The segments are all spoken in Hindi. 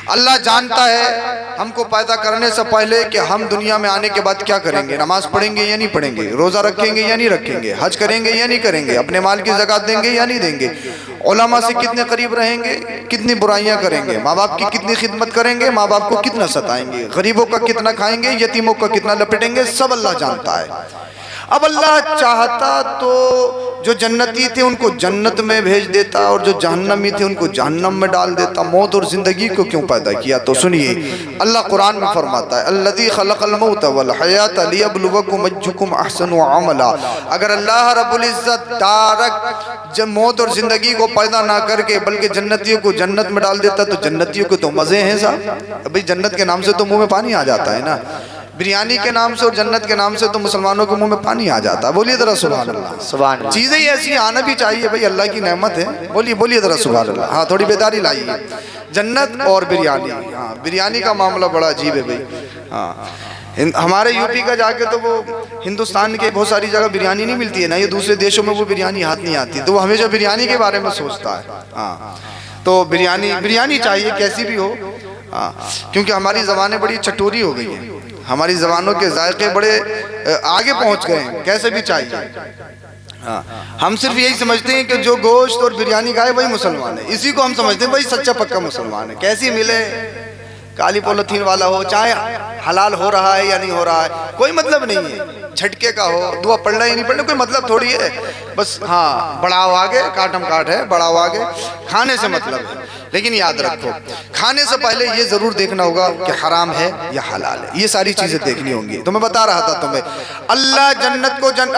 अल्लाह जानता है हमको पैदा करने से पहले कि हम दुनिया में आने के बाद क्या करेंगे, नमाज पढ़ेंगे या नहीं पढ़ेंगे, रोज़ा रखेंगे या नहीं रखेंगे, हज करेंगे या नहीं करेंगे, अपने माल की ज़कात देंगे या नहीं देंगे, उलमा से कितने करीब रहेंगे, कितनी बुराइयां करेंगे, माँ बाप की कितनी खिदमत करेंगे, माँ बाप को कितना सताएंगे, गरीबों का कितना खाएंगे, यतीमों का कितना लपेटेंगे, सब अल्लाह जानता है। अब अल्लाह चाहता तो जो जन्नती थे उनको जन्नत में भेज देता और जो जहन्नमी थे उनको जहन्नम में डाल देता। मौत और ज़िंदगी को क्यों पैदा किया? तो सुनिए, अल्लाह कुरान में फरमाता है अल्लज़ी खलक़ल मौत वल हयात लियब्लुवकुम अय्युकुम अहसनु अमला। अगर अल्लाह रब्बुल इज़्ज़त तारक जब मौत और ज़िंदगी को पैदा ना करके बल्कि जन्नतियों को जन्नत में डाल देता तो जन्नतियों को तो मज़े हैं साहब। भाई जन्नत के नाम से तो मुँह में पानी आ जाता है ना, बिरयानी के नाम से और जन्नत के नाम से तो मुसलमानों के मुंह में पानी आ जाता है। बोलिए जरा सुभान अल्लाह। सुभान अल्लाह। चीज़ें ऐसी आना भी चाहिए भाई, अल्लाह की नेमत है। बोलिए बोलिए जरा सुभान अल्लाह। हाँ थोड़ी बेदारी लाइए। जन्नत और बिरयानी, हाँ बिरयानी का मामला बड़ा अजीब है भाई। हाँ हमारे यूपी का जाके तो वो हिंदुस्तान के बहुत सारी जगह बिरयानी नहीं मिलती है ना, ये दूसरे देशों में वो बिरयानी हाथ नहीं आती, तो वो हमेशा बिरयानी के बारे में सोचता है। हाँ तो बिरयानी चाहिए कैसी भी हो। हाँ क्योंकि हमारी ज़बानें बड़ी चटोरी हो गई हैं, हमारी ज़बानों के जायके बड़े आगे पहुंच गए हैं, कैसे भी चाहिए। हाँ हम सिर्फ यही समझते हैं कि जो गोश्त और बिरयानी खाए वही मुसलमान है, इसी को हम समझते हैं वही सच्चा पक्का मुसलमान है। कैसी मिले, काली पॉलिथीन वाला हो, चाहे हलाल हो रहा है या नहीं हो रहा है, कोई मतलब नहीं है। झटके का हो, दुआ पढ़ना या नहीं पढ़ना कोई मतलब थोड़ी है। बस हाँ बढ़ाओ आगे, काटम काट है, बढ़ाओ आगे, खाने से मतलब है। लेकिन याद रखो खाने से पहले ये जरूर देखना होगा कि हराम है या हलाल है, ये सारी चीजें देखनी होंगी। तो मैं बता रहा था तुम्हें, अल्लाह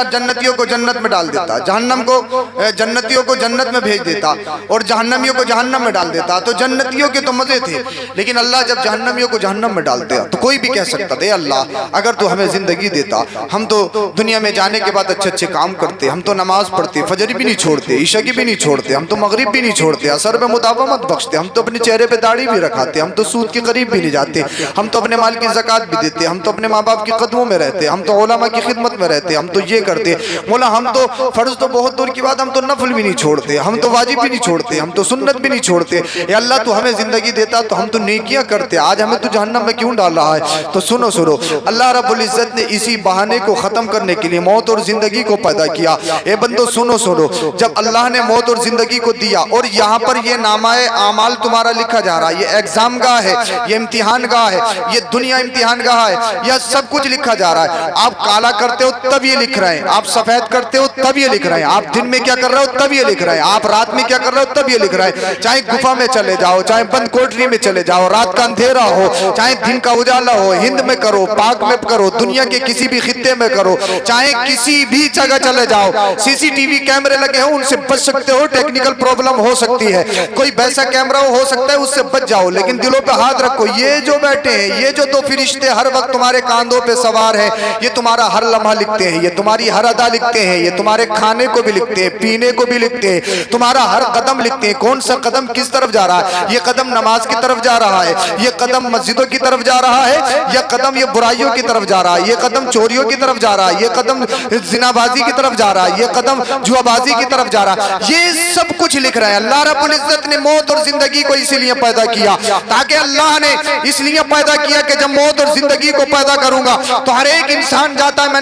जन्नतियों को जन्नत में डाल देता, जहन्नम को जन्नतियों को जन्नत में भेज देता और जहन्नमियों को जहन्नम में डाल देता। तो जन्नतियों के तो मजे थे, लेकिन अल्लाह जब जहन्नमियों को जहन्नम में डाल दिया तो कोई भी कह सकता था अल्लाह अगर तू हमें जिंदगी देता, हम तो दुनिया में जाने के बाद अच्छे अच्छे काम करते, हम तो नमाज पढ़ते, फजर भी नहीं छोड़ते, ईशा की भी नहीं छोड़ते, हम तो मगरिब भी नहीं छोड़ते, असर में मुदावमत बख्शते, हम तो अपने चेहरे पे दाढ़ी भी रखाते, हम तो सूद के करीब भी नहीं जाते, हम तो अपने माल की ज़कात भी देते, हम तो अपने माँ बाप के कदमों में रहते, हम तो उलमा की खिदमत में रहते, हम तो ये करते। बोला हम तो फर्ज तो बहुत दूर की बात, हम तो नफल भी नहीं छोड़ते, हम तो वाजिब भी नहीं छोड़ते, हम तो सुन्नत भी नहीं छोड़ते। या अल्लाह तू हमें जिंदगी देता तो हम तो नेकियां करते, आज हमें तो जहन्नम में क्यों डाल रहा है? तो सुनो सुनो, अल्लाह रब्बुल इज्जत ने इसी बहाने को खत्म करने के लिए मौत और जिंदगी को पैदा किया। ए बंदो सुनो सुनो, जब अल्लाह ने मौत और जिंदगी को दिया और यहाँ पर ये नामाए आमाल तुम्हारा लिखा जा रहा है, ये एग्जाम गाह है, ये इम्तिहान गाह है, ये दुनिया इम्तिहान गाह है, यह सब कुछ लिखा जा रहा है। आप काला करते हो तब ये लिख रहे हैं, आप सफेद करते हो तब ये लिख रहे हैं, आप दिन में क्या कर रहे हो तब ये लिख रहे हैं, आप रात में क्या कर रहे हो तब ये लिख रहे हैं। चाहे गुफा में चले जाओ, चाहे बंद कोठरी में चले जाओ, रात का अंधेरा हो, चाहे दिन का उजाला हो, हिंद में करो, पाक में करो, दुनिया के किसी भी खित्ते में करो, चाहे किसी भी जगह चले जाओ, सीसीटीवी कैमरे लगे हो, उनसे बच सकते हो, टेक्निकल प्रॉब्लम हो सकती है, कोई वैसा कैमरा हो सकता है उससे बच जाओ, लेकिन दिलों पे हाथ रखो। ये जो बैठे हैं, ये जो दो फरिश्ते हर वक्त तुम्हारे कांधों पे सवार है, ये तुम्हारा हर लम्हा लिखते हैं, ये तुम्हारी हर अदा लिखते हैं, ये तुम्हारे खाने को भी लिखते हैं, पीने को भी लिखते हैं, तुम्हारा हर कदम लिखते हैं, कौन सा कदम किस तरफ जा रहा है। ये कदम नमाज की तरफ जा रहा है, ये कदम मस्जिदों की तरफ जा रहा है, यह कदम ये बुराइयों की तरफ जा रहा है, ये कदम चोरियों की तरफ जा रहा है, ये कदम जिनाबाजी की तरफ जा रहा है, ये कदम जुआबाजी की तरफ जा रहा है। ये सब कुछ लिख रहा है। अल्लाह रब्बुल इज्जत ने मौत और जिंदगी को इसीलिए पैदा किया, ताकि अल्लाह ने इसलिए पैदा किया कि जब मौत और जिंदगी को पैदा करूंगा तो हर एक इंसान जानता है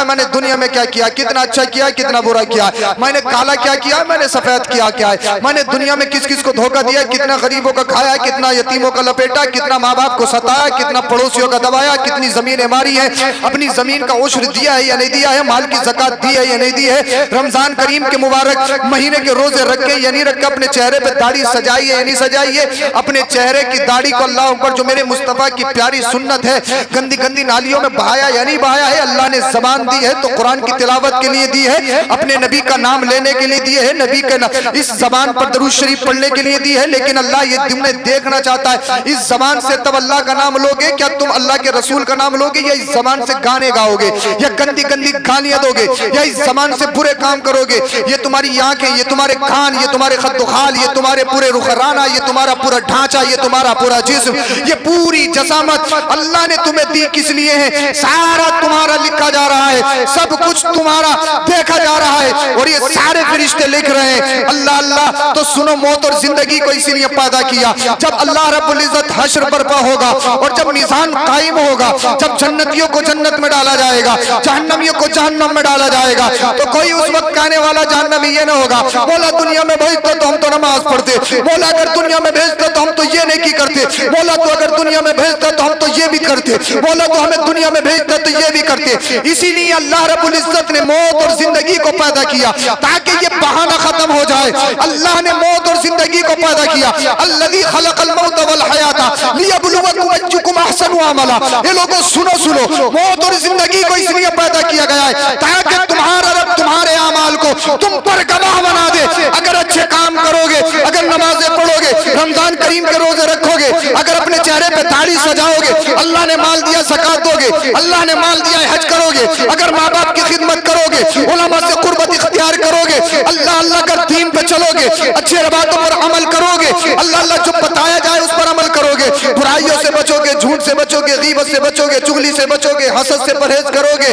मैंने दुनिया में क्या किया, कितना अच्छा किया, कितना बुरा किया, मैंने काला क्या किया, मैंने सफेद किया क्या है, मैंने दुनिया में किस किस को धोखा दिया, कितना गरीबों का खाया, कितना यतीमों का लपेटा, कितना माँ बाप को सताया, कितना पड़ोसियों का दबाया, कितनी जमीनें मारी है, अपनी जमीन का उश्र दिया है या नहीं दिया है, माल की ज़कात दी है या नहीं दी है, रमजान करीम के मुबारक महीने के रोजे रखे या नहीं रखे, अपने चेहरे पे दाढ़ी सजाई है या नहीं सजाई है, अपने चेहरे की दाढ़ी को अल्लाह ऊपर जो मेरे मुस्तफा की प्यारी सुन्नत है गंदी गंदी नालियों में बहाया या नहीं बहाया है। अल्लाह ने जबान दी है तो कुरान की तिलावत के लिए दी है, अपने नबी का नाम लेने के लिए दी है, नबी के इस जबान पर दरूद शरीफ पढ़ने के लिए दी है। लेकिन अल्लाह ये तुमने देखना चाहता है, इस जबान से तब अल्लाह का नाम लोगे, क्या तुम अल्लाह के रसूल का नाम लोगे, या इस जबान से गाने गाओगे, या गंदी गंदी गालियां दोगे, या इस जबान से बुरे काम करोगे। ये तुम्हारी आंखें, ये तुम्हारे कान, ये तुम्हारे खद्दुखाल, ये तुम्हारे पूरे रुखराना, ये तुम्हारा पूरा ढांचा, ये तुम्हारा पूरा जिस्म, ये पूरी जसामत अल्लाह ने तुम्हें दी किस लिए है? सारा तुम्हारा लिखा जा रहा है, सब कुछ तुम्हारा देखा जा रहा है और ये सारे फरिश्ते लिख रहे हैं। अल्लाह अल्लाह। तो सुनो, मौत और जिंदगी को इसीलिए पैदा किया। जब अल्लाह रब्बुल इज्जत हश्र बर्पा होगा और जब मिजान कायम होगा, जब जन्नतियों को जन्नत में डाला जाएगा, जहन्नमियों को जहन्नम में डाला जाएगा, तो कोई उस वक्त कहने वाला जहन्नमी ये ना होगा, मौला दुनिया में भेजते तो हम तो नमाज पढ़ते, मौला अगर दुनिया में भेजते तो हम तो ये नहीं करते, मौला तो अगर दुनिया में भेजते तो हम तो ये भी करते, मौला तो हमें दुनिया में भेजते तो ये भी करते। इसीलिए अल्लाह रब्बुल इज्जत ने मौत और जिंदगी को पैदा किया ताकि ये बहाना खत्म हो जाए। अल्लाह ने मौत और जिंदगी को पैदा किया। अल्लज़ी खलक़ल मौत वल हयाता लियब्लुवकुम अय्युकुम अहसनु अमला। ये लोगों सुनो सुनो, मौत और जिंदगी को इसलिए पैदा किया गया है ताकि तुम्हारा रब तुम्हारे अमाल को तुम पर गवाह बना दे। अगर अच्छे काम करोगे, अगर नमाजें पढ़ोगे, रमजान करीम के रोजे रखोगे, अगर अपने चेहरे पे दाढ़ी सजाओगे, अल्लाह ने माल दिया ज़कात दोगे, अल्लाह ने माल दिया हज करोगे, अगर माँ बाप की खिदमत करोगे, उलमा से कुर्बत इख्तियार करोगे, अल्लाह अल्लाह कर दीन पे चलोगे, अच्छे बातों पर अमल करोगे, अल्लाह अल्लाह जो बताया जाए उस पर अमल करोगे, बुराइयों से बचोगे, झूठ से बचोगे, गीबत से बचोगे, चुगली से बचोगे, हसद से परहेज करोगे,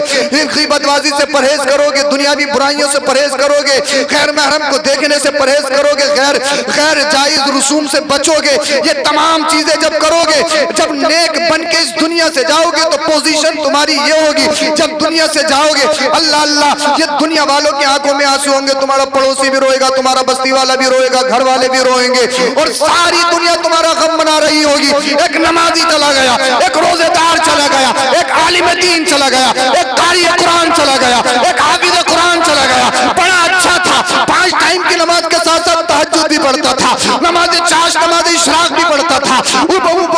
गीबतबाजी से परहेज करोगे, दुनियावी बुराइयों से परहेज करोगे, गैर महरम को देखने से परहेज करोगे, गैर जायज रसूम से बचोगे। ये तमाम चीजें जब करोगे, जब नेक बन के इस दुनिया से जाओगे तो पोजीशन तुम्हारी ये होगी, जब दुनिया से जाओगे अल्लाह अल्लाह, ये दुनिया वालों की आंखों में आंसू होंगे, तुम्हारा पड़ोसी भी रोएगा, तुम्हारा बस्ती वाला भी रोएगा, घर वाले भी रोएंगे और सारी दुनिया तुम्हारा गम मना रही होगी। एक नमाजी चला गया, एक रोजेदार चला गया, एक आलिम दीन चला गया, एक कारी कुरान चला गया, एक हाफिज कुरान चला गया, बड़ा अच्छा था, 5 टाइम की नमाज के साथ साथ तहज्जुद भी पढ़ता था, नमाज चाश नमाज इशराक भी पढ़ता था,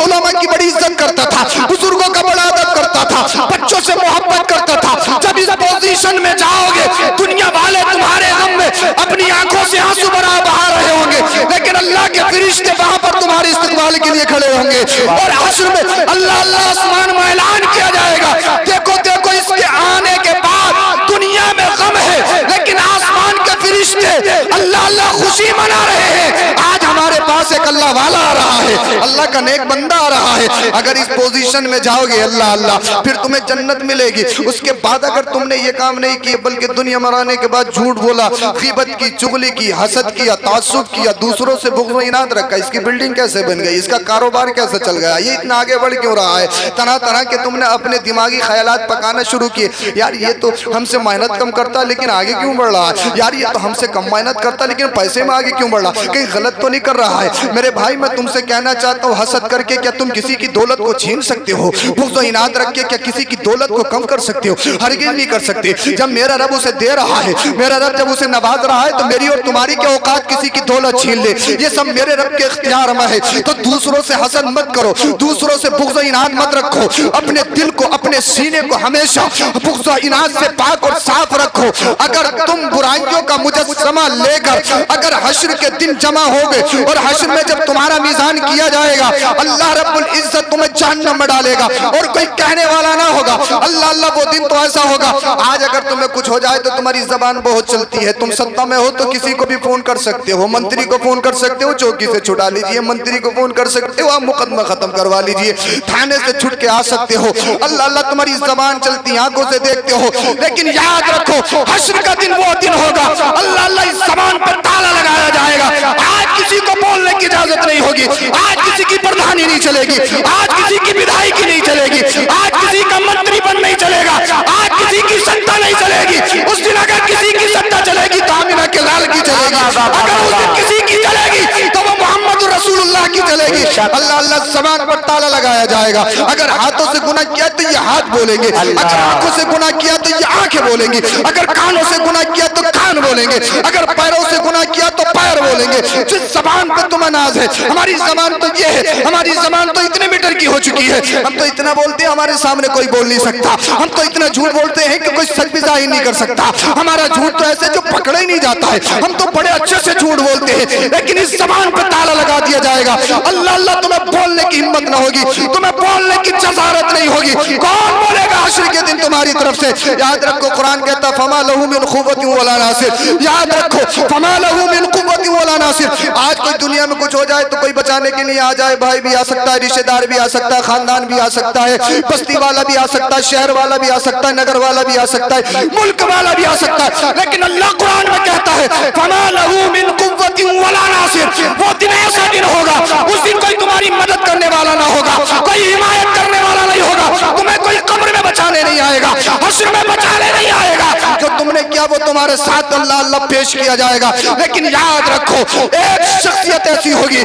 उलमा की बड़ी इज्जत करता था, बुजुर्गों का बड़ा अदब करता था, बच्चों से मोहब्बत करता था। जब इस पोजीशन में जाओगे, दुनिया वाले तुम्हारे गम में अपनी आंखों से आंसू बहा रहे होंगे, लेकिन अल्लाह के फरिश्ते वहां पर तुम्हारे इस्तकबाल के लिए खड़े होंगे और हश्र में अल्लाह अल्लाह आसमान में ऐलान किया जाएगा, देखो देखो इसके आने के बाद दुनिया में गम है, लेकिन आसमान के फरिश्ते अल्लाह अल्लाह खुशी मना रहे हैं। आज हमारे पास एक अल्लाह वाला आ रहा है, अल्लाह का नेक बंदा आ रहा है। अगर इस पोजीशन में जाओगे अल्लाह अल्लाह, फिर तुम्हें जन्नत मिलेगी। उसके बाद अगर तुमने ये काम नहीं किए बल्कि दुनिया मराने के बाद झूठ बोला, गीबत की, चुगली की, हसद किया, तासुब किया, दूसरों से बुग़्ज़ व इनाद रखा, इसकी बिल्डिंग कैसे बन गई, इसका कारोबार कैसे चल गया, ये इतना आगे बढ़ क्यों रहा है, तरह तरह के तुमने अपने दिमागी ख्यालात पकाना शुरू किए। यार ये तो हमसे मेहनत कम करता लेकिन आगे क्यों बढ़ रहा है, यार ये तो हमसे कम मेहनत करता लेकिन पैसे में आगे क्यों बढ़ रहा, कहीं गलत तो नहीं कर रहा है। मेरे भाई मैं तुमसे कहना चाहता हूँ, हसद करके क्या तुम किसी की दौलत को छीन सकते हो? बुग़्ज़ व इनाद रख के क्या किसी की दौलत को कम कर सकते हो? हरगिज़ नहीं कर सकते। जब मेरा रब उसे दे रहा है, मेरा रब जब उसे नवाज रहा है, तो मेरी और तुम्हारी क्या औकात किसी की दौलत छीन ले? ये सब मेरे रब के इख्तियार में है। तो दूसरों से हसद मत करो, दूसरों से बुग़्ज़ व इनाद मत रखो, अपने दिल को, अपने सीने को हमेशा बुग़्ज़ व इनाद से पाक और साफ रखो। अगर तुम बुराइयों का मुजस्समा लेकर अगर हश्र के दिन जमा होगे और हश्र में जब तुम्हारा मीज़ान किया जाएगा, अल्लाह रब्बुल इज्जत तुम्हें जहन्नम में डालेगा और कोई कहने वाला ना होगा। अल्लाह अल्लाह वो दिन तो ऐसा होगा, आज अगर तुम्हें कुछ हो जाए तो तुम्हारी जबान बहुत चलती है, तुम सत्ता में हो तो किसी को भी फोन कर सकते हो, मंत्री को फोन कर सकते हो, चौकी से छुड़ा लीजिए, मंत्री को फोन कर सकते हो, आप मुकदमा खत्म करवा लीजिए, थाने से छुट के आ सकते हो। अल्लाह अल्लाह तुम्हारी जबान चलती, आंखों से देखते हो, लेकिन याद रखो हश्र का दिन वो दिन होगा, अल्लाह अल्लाह इस जबान पर ताला लगाया जाएगा। आज किसी को बोलने की इजाजत नहीं होगी, आज किसी की प्रधानी नहीं चलेगी, आज किसी की विधायकी नहीं चलेगी, आज किसी का मंत्री बन नहीं चलेगा, आज किसी की सत्ता नहीं चलेगी। उस दिन अगर किसी की सत्ता चलेगी तो आमिना के लाल की चलेगी, अगर उस दिन किसी की चलेगी तो वो मोहम्मद रसूलुल्लाह की चलेगी। अल्लाह अल्लाह ज़बान पर ताला लगाया जाएगा। अगर हाथों से गुनाह किया तो ये हाथ बोलेंगे, अगर आंखों से गुनाह किया तो ये आंखें बोलेंगी, अगर कानों से गुनाह किया तो कान बोलेंगे, अगर पैरों से गुनाह किया तो पैर बोलेंगे। जिस ज़बान पर तुम्हें नाज है, हमारी ज़बान तो ये है, हमारी ज़बान तो इतनी सेंटीमीटर की हो चुकी है। हम तो इतना बोलते हैं हमारे सामने कोई बोल नहीं सकता, हम तो इतना झूठ बोलते हैं कि कोई सच भी जाहिर नहीं कर सकता। हमारा झूठ तो ऐसे जो पकड़ा ही नहीं जाता है। हम तो बड़े अच्छे से झूठ बोलते हैं, लेकिन इस जबान पर ताला लगा दिया जाएगा। अल्लाह अल्लाह तुम्हें बोलने की हिम्मत ना होगी, तुम्हें बोलने की जसारत नहीं होगी। कौन बोलेगा हश्र के दिन तुम्हारी तरफ से? याद रखो, कुरान कहता फमा लहू मिन कुव्वतिन वला नासिर। याद रखो, फमा लहू मिन कुव्वतिन वला नासिर। आज कोई दुनिया में कुछ हो जाए तो कोई बचाने के लिए आ जाए, भाई भी आ सकता है, रिश्तेदार भी आ सकता है, खानदान भी आ सकता है, बस्ती वाला भी आ सकता है, शहर वाला भी आ सकता है, नगर वाला भी आ सकता है, मुल्क वाला भी आ सकता है। लेकिन अल्लाह कुरान में कहता है फमा लहू मिन कुव्वतिन वला नासिर। वो दिन ऐसा दिन होगा, उस दिन कोई तुम्हारी मदद करने वाला ना होगा, कोई हिमायत करने वाला नहीं होगा, तुम्हें कोई कब्र में बचाने नहीं आएगा, हश्र में बचाने नहीं आएगा। जो तुमने किया वो तुम्हारे साथ अल्लाह अल्लाह पेश किया जाएगा। लेकिन याद रखो, एक शख्सियत ऐसी होगी,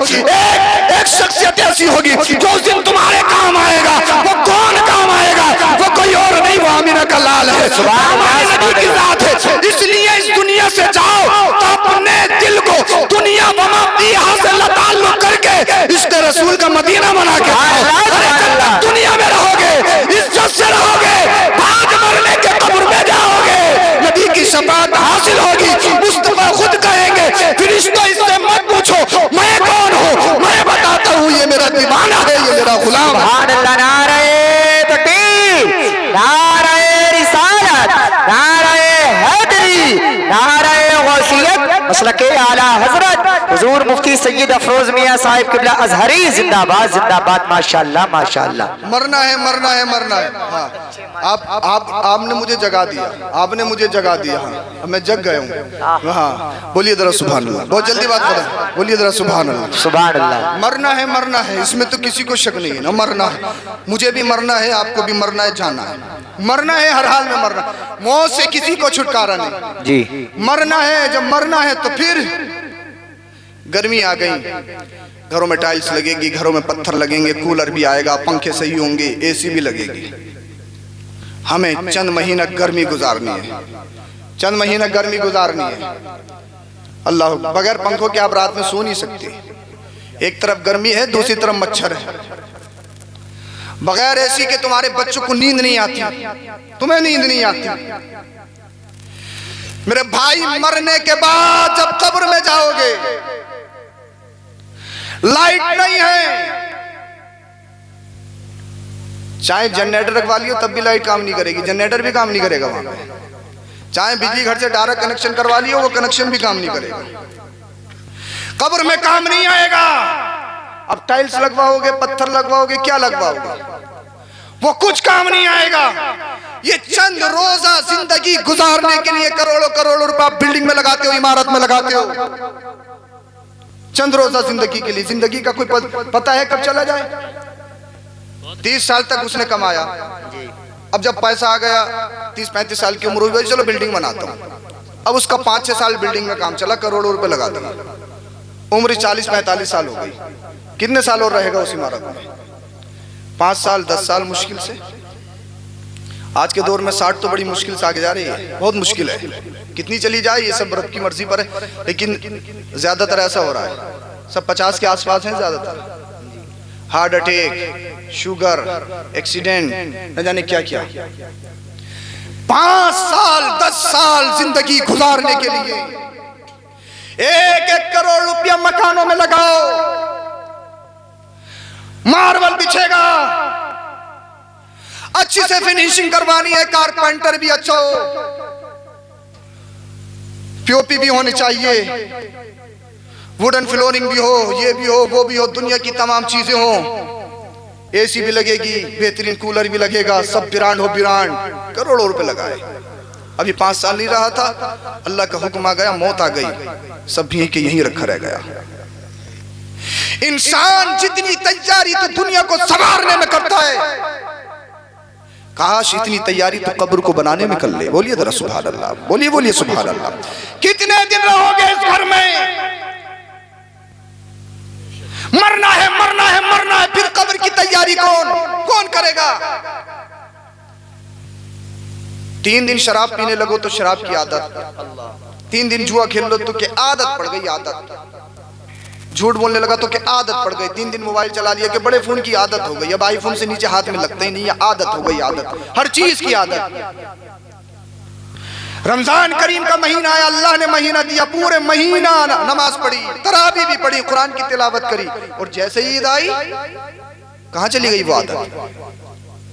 एक शख्सियत ऐसी होगी जो उस दिन तुम्हारे काम आएगा। वो कौन काम आएगा? वो कोई और नहीं, वो आमिना का लाल है, हमारे नबी की जात है। इसलिए इस दुनिया से जाओ तो अपने दिल को दुनिया वमा फीहा से ताल्लुक करके इसके रसूल का मदीना बना के दुनिया में रहोगे, इज्जत से रहोगे, बाद मरने के कब्र में जाओगे, नबी की शफाअत हासिल होगी। मुस्तफा खुद कहेंगे फरिश्तों इससे मत पूछो मैं कौन हूँ, मैं बताता हूँ ये मेरा दीवाना है, ये मेरा गुलाम है। सुभान अल्लाह। नारे तकबीर, नारे रिसालत, नारे हैदरी, नारे गौसियत, मसलके आला हजरत हुजूर मुफ्ती सैयद अफरोज मियां साहिब किबला अजहरी जिंदाबाद जिंदाबाद। माशाअल्लाह माशाअल्लाह। मरना है, मरना है, मरना है। हाँ, आपने मुझे जगा दिया, आपने मुझे जगा दिया। हाँ, मैं जग गया हूँ। हाँ, बोलिए जरा सुभान अल्लाह। बहुत जल्दी बात करें, बोलिए जरा सुभान अल्लाह। सुभान अल्लाह। मरना है, मरना है, इसमें तो किसी को शक नहीं है ना। मरना है, मुझे भी मरना है, आपको भी मरना है, जाना है, मरना है, हर हाल में मरना। मौत से किसी को छुटकारा नहीं जी। मरना है। जब मरना है तो फिर गर्मी आ गई, घरों में टाइल्स लगेगी, घरों में पत्थर लगेंगे, कूलर भी आएगा, पंखे सही होंगे, एसी भी लगेगी। हमें चंद महीना गर्मी गुजारनी है, चंद महीना गर्मी गुजारनी है। अल्लाह, बगैर पंखों के आप रात में सो नहीं सकते। एक तरफ गर्मी है, दूसरी तरफ मच्छर है। बगैर एसी के तुम्हारे बच्चों को नींद नहीं आती, तुम्हें नींद नहीं आती। मेरे भाई, मरने के बाद जब कब्र में जाओगे, लाइट नहीं है, चाहे जनरेटर रखवा लियो तब भी लाइट काम नहीं करेगी, जनरेटर भी काम नहीं करेगा वहां पे। चाहे बिजली घर से डायरेक्ट कनेक्शन करवा लियो, वो कनेक्शन भी काम नहीं करेगा। कब्र में काम नहीं आएगा। अब टाइल्स लगवाओगे, पत्थर लगवाओगे, क्या लगवाओगे, वो कुछ काम नहीं आएगा। ये चंद रोजा जिंदगी गुजारने के लिए करोड़ों करोड़ों रुपया बिल्डिंग में लगाते हो, इमारत में लगाते हो, चंद रोजा जिंदगी के लिए। जिंदगी का कोई पता है कब चला जाए? 30 साल तक उसने कमाया, अब जब पैसा आ गया, 30-35 साल की उम्र हुई, चलो बिल्डिंग बनाता हूँ। अब उसका 5-6 साल बिल्डिंग में काम चला, करोड़ों रुपए लगा दिया, उम्र 40-45 साल हो गई। कितने साल और रहेगा उस इमारत में? 5 साल 10 साल मुश्किल से। आज के दौर में 60 तो बड़ी मुश्किल से आगे जा रही है, बहुत मुश्किल है। कितनी चली जाए ये सब रब की मर्जी पर है, लेकिन ज्यादातर ऐसा हो रहा है, सब 50 के आसपास हैं ज्यादातर। हार्ट अटैक, शुगर, एक्सीडेंट, न जाने क्या क्या। 5 साल 10 साल जिंदगी गुजारने के लिए 1-1 करोड़ रुपया मकानों में लगाओ, मार्बल बिछेगा, अच्छी से फिनिशिंग करवानी है, कारपेंटर भी अच्छा हो, पीओपी भी होनी चाहिए, वुडन फ्लोरिंग भी हो, ये भी हो, वो भी हो, दुनिया की तमाम चीजें हो, एसी भी लगेगी, बेहतरीन कूलर भी लगेगा, सब ब्रांड हो, ब्रांड, करोड़ों रुपए लगाए। अभी 5 साल नहीं रहा था, अल्लाह का हुक्म आ गया, मौत आ गई, सब भी के यहीं रखा रह गया। इंसान जितनी तैयारी तो दुनिया को संवारने में करता है, काश इतनी तैयारी तो कब्र को बनाने में कर ले। बोलिए जरा सुभान अल्लाह, बोलिए बोलिए सुभान अल्लाह। कितने दिन रहोगे इस घर में? मरना है, मरना है, मरना है, फिर कब्र की तैयारी कौन करेगा? 3 दिन शराब पीने लगो तो शराब की आदत, 3 दिन जुआ खेल लो तो क्या आदत पड़ गई, आदत। झूठ बोलने लगा तो क्या आदत पड़ गई, 3 दिन मोबाइल चला लिया कि बड़े फोन की आदत हो गई, अब आईफोन से नीचे हाथ में लगता ही नहीं, आदत हो गई, आदत हर चीज की आदत। रमजान करीम का महीना आया, अल्लाह ने महीना दिया, पूरे महीना नमाज पढ़ी, तरावी भी पढ़ी, कुरान की तिलावत करी, और जैसे ही ईद आई कहां चली गई वो आदत।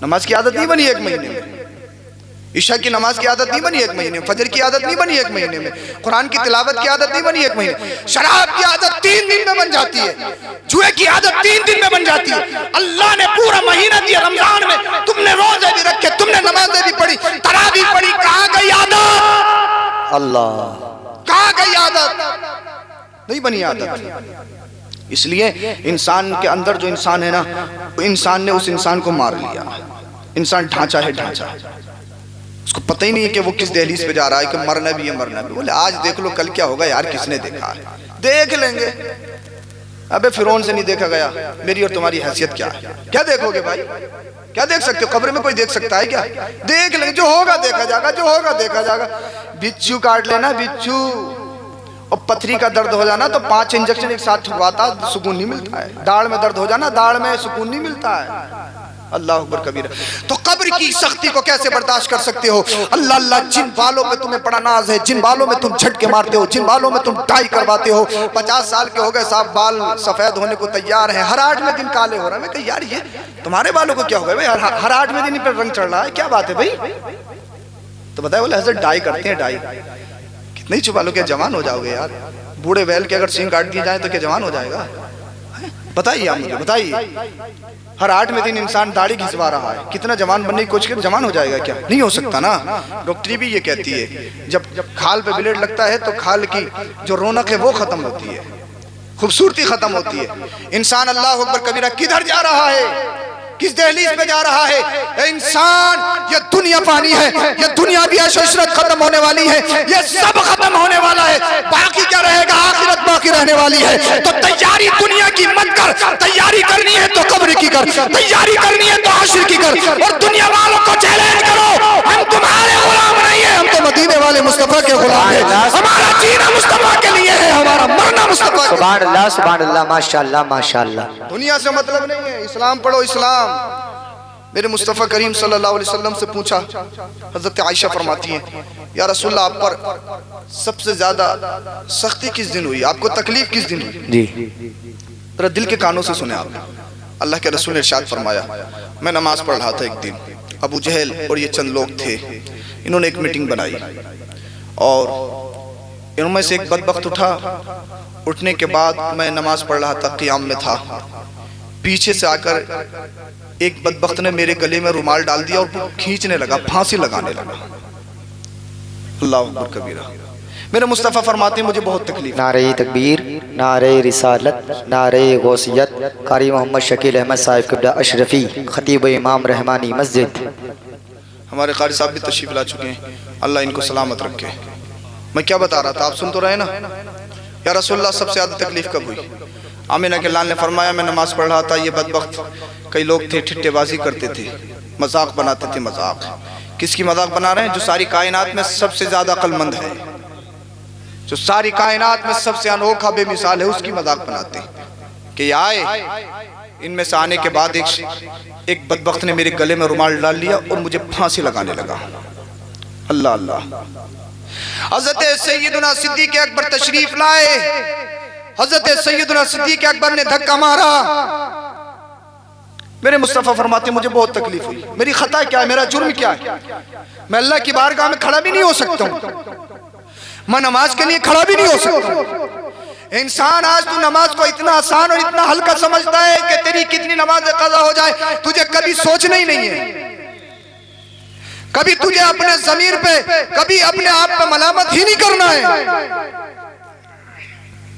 नमाज की आदत नहीं बनी एक महीने में, ईशा की नमाज की आदत नहीं बनी एक महीने में, फजर की आदत नहीं बनी एक महीने में, कुरान की तिलावत की आदत नहीं बनी एक महीने, शराब की आदत 3 दिन में बन जाती है, जुए की आदत 3 दिन में बन जाती है। अल्लाह ने पूरा महीना दिया रमजान में, तुमने रोजे भी रखे, तुमने नमाजें भी पढ़ी, तरावी पढ़ी, कहां गई आदत? अल्लाह, कहां गई आदत? नहीं बनी आदत। इसलिए इंसान के अंदर जो इंसान है ना, इंसान ने उस इंसान को मार लिया। इंसान ढांचा है, ढांचा, उसको पता ही नहीं है कि वो किस दहलीज पे जा रहा है, कि मरना भी है, मरना भी। बोले आज देख लो कल क्या होगा यार, किसने देखा है, देख लेंगे। अबे फिरौन से नहीं देखा गया, मेरी और तुम्हारी हैसियत क्या है? क्या देखोगे भाई, क्या देख सकते हो? कब्र में कोई देख सकता है क्या? देख लेंगे, जो होगा देखा जाएगा, जो होगा देखा जाएगा। बिच्छू काट लेना, बिच्छू, और पथरी का दर्द हो जाना तो 5 इंजेक्शन एक साथ ठुकवाता, सुकून नहीं मिलता है। दाढ़ में दर्द हो जाना, दाढ़ में सुकून नहीं मिलता है। अल्लाह अकबर कबीरा। तो कब्र की सख्ती को कैसे बर्दाश्त कर सकते हो? अल्लाह अल्लाह, जिन बालों में तुम्हें बड़ा नाज है, जिन बालों में तुम झटके मारते हो, जिन बालों में तुम टाई करवाते हो, 50 साल के हो गए साहब, बाल सफेद होने को तैयार हैं, हर 8वें दिन काले हो रहे हैं। मैं कहा यार ये तुम्हारे बालों को क्या हो गया भाई, हर 8वें दिन पर रंग चढ़ रहा है, क्या बात है भाई? तो बताए, बोले हजरत डाई करते हैं, डाई। कितने ही छुपा लो, क्या जवान हो जाओगे यार? बूढ़े बैल के अगर सींग काट दिए जाए तो क्या जवान हो जाएगा? बताइए आप मुझे, बताइए। हर 8वें दिन इंसान दाढ़ी घिसवा रहा है, कितना जवान बनने की कोशिश कर, जवान हो जाएगा क्या? नहीं हो सकता ना। डॉक्टरी भी ये कहती है, जब खाल पे ब्लेड लगता है तो खाल की जो रौनक है वो खत्म होती है, खूबसूरती खत्म होती है। इंसान अल्लाह अकबर कबीरा किधर जा रहा है, किस दहलीज पे जा रहा है? इंसान, ये दुनिया पानी है, ये दुनिया भी इशरत खत्म होने वाली है, ये सब खत्म होने वाला है, बाकी क्या रहेगा? आखिरत बाकी रहने वाली है। तो तैयारी दुनिया की मत कर, तैयारी करनी है तो कब्र की कर, तैयारी करनी है तो हश्र की कर, और दुनिया वालों को चैलेंज करो, हम तुम्हारे गुलाम नहीं है, हम तो मदीने वाले मुस्तफा के गुलाम हैं। हमारा जीना मुस्तफा के लिए है, हमारा मरना मुस्तफा। सुभान अल्लाह, सुभान अल्लाह, माशाअल्लाह, माशाअल्लाह। दुनिया से मतलब नहीं है, इस्लाम पढ़ो, इस्लाम। मेरे मुस्तफ़ा करीम सल्लल्लाहु अलैहि वसल्लम से पूछा, हज़रत आयशा फरमाती हैं, या रसूलल्लाह, आप पर सबसे ज्यादा सख्ती किस दिन हुई, आपको तकलीफ किस दिन हुई? जी, जरा दिल के कानों से सुने आप। अल्लाह के रसूल ने इरशाद फरमाया, मैं नमाज पढ़ रहा था एक दिन, अबू जहल और ये चंद लोग थे, इन्होंने एक मीटिंग बनाई, और इनमें से एक बदबख्त उठा। उठने के बाद मैं नमाज पढ़ रहा था, क़ियाम में था, पीछे से आकर एक बदबख्त ने मेरे गले में रुमाल डाल दिया और खींचने लगा, फांसी लगाने लगा। अल्लाह अकबर कबीरा। मेरे मुस्तफ़ा फरमाते हैं, मुझे बहुत तकलीफ। नारे तकबीर, नारे रिसालत, नारे गौसियत, कारी मोहम्मद शकील अहमद साहिब क़िबला अशरफी, खतीब इमाम रहमानी मस्जिद। हमारे कारी साहब भी तशरीफ ला चुके हैं, अल्लाह इनको सलामत रखे। मैं क्या बता रहा था, आप सुन तो रहे ना? या रसूलल्लाह, सबसे ज़्यादा तकलीफ कब हुई? आमिना के लाल ने फरमाया, मैं नमाज पढ़ रहा था, ये बदबख्त कई लोग थे, ठिट्ठेबाजी करते थे, मजाक बनाते थे। मजाक किसकी मजाक बना रहे हैं? जो सारी कायनात में सबसे ज्यादा अक्लमंद है, जो सारी कायनात में सबसे अनोखा बेमिसाल है, उसकी मजाक बनाते हैं कि आए। इनमें से आने के बाद एक बदबख्त ने मेरे गले में रुमाल डाल लिया और मुझे फांसी लगाने लगा। अल्लाह अल्लाह। हज़रत सैयदना सिद्दीक़ अकबर तशरीफ लाए। हज़रत सैयदना सिद्दीक़ अकबर ने धक्का मारा। मेरे मुस्तफ़ा फरमाते मुझे बहुत तकलीफ हुई। मेरी खता क्या है, मेरा जुर्म क्या है? मैं अल्लाह की बारगाह में खड़ा भी नहीं हो सकता हूँ, मैं नमाज के लिए खड़ा भी नहीं हो सकता। इंसान आज तू नमाज को इतना आसान और इतना हल्का समझता है कि तेरी कितनी नमाज कज़ा हो जाए तुझे कभी सोचना ही नहीं है। कभी तुझे अपने ज़मीर पे, कभी अपने आप पे मलामत ही नहीं करना है।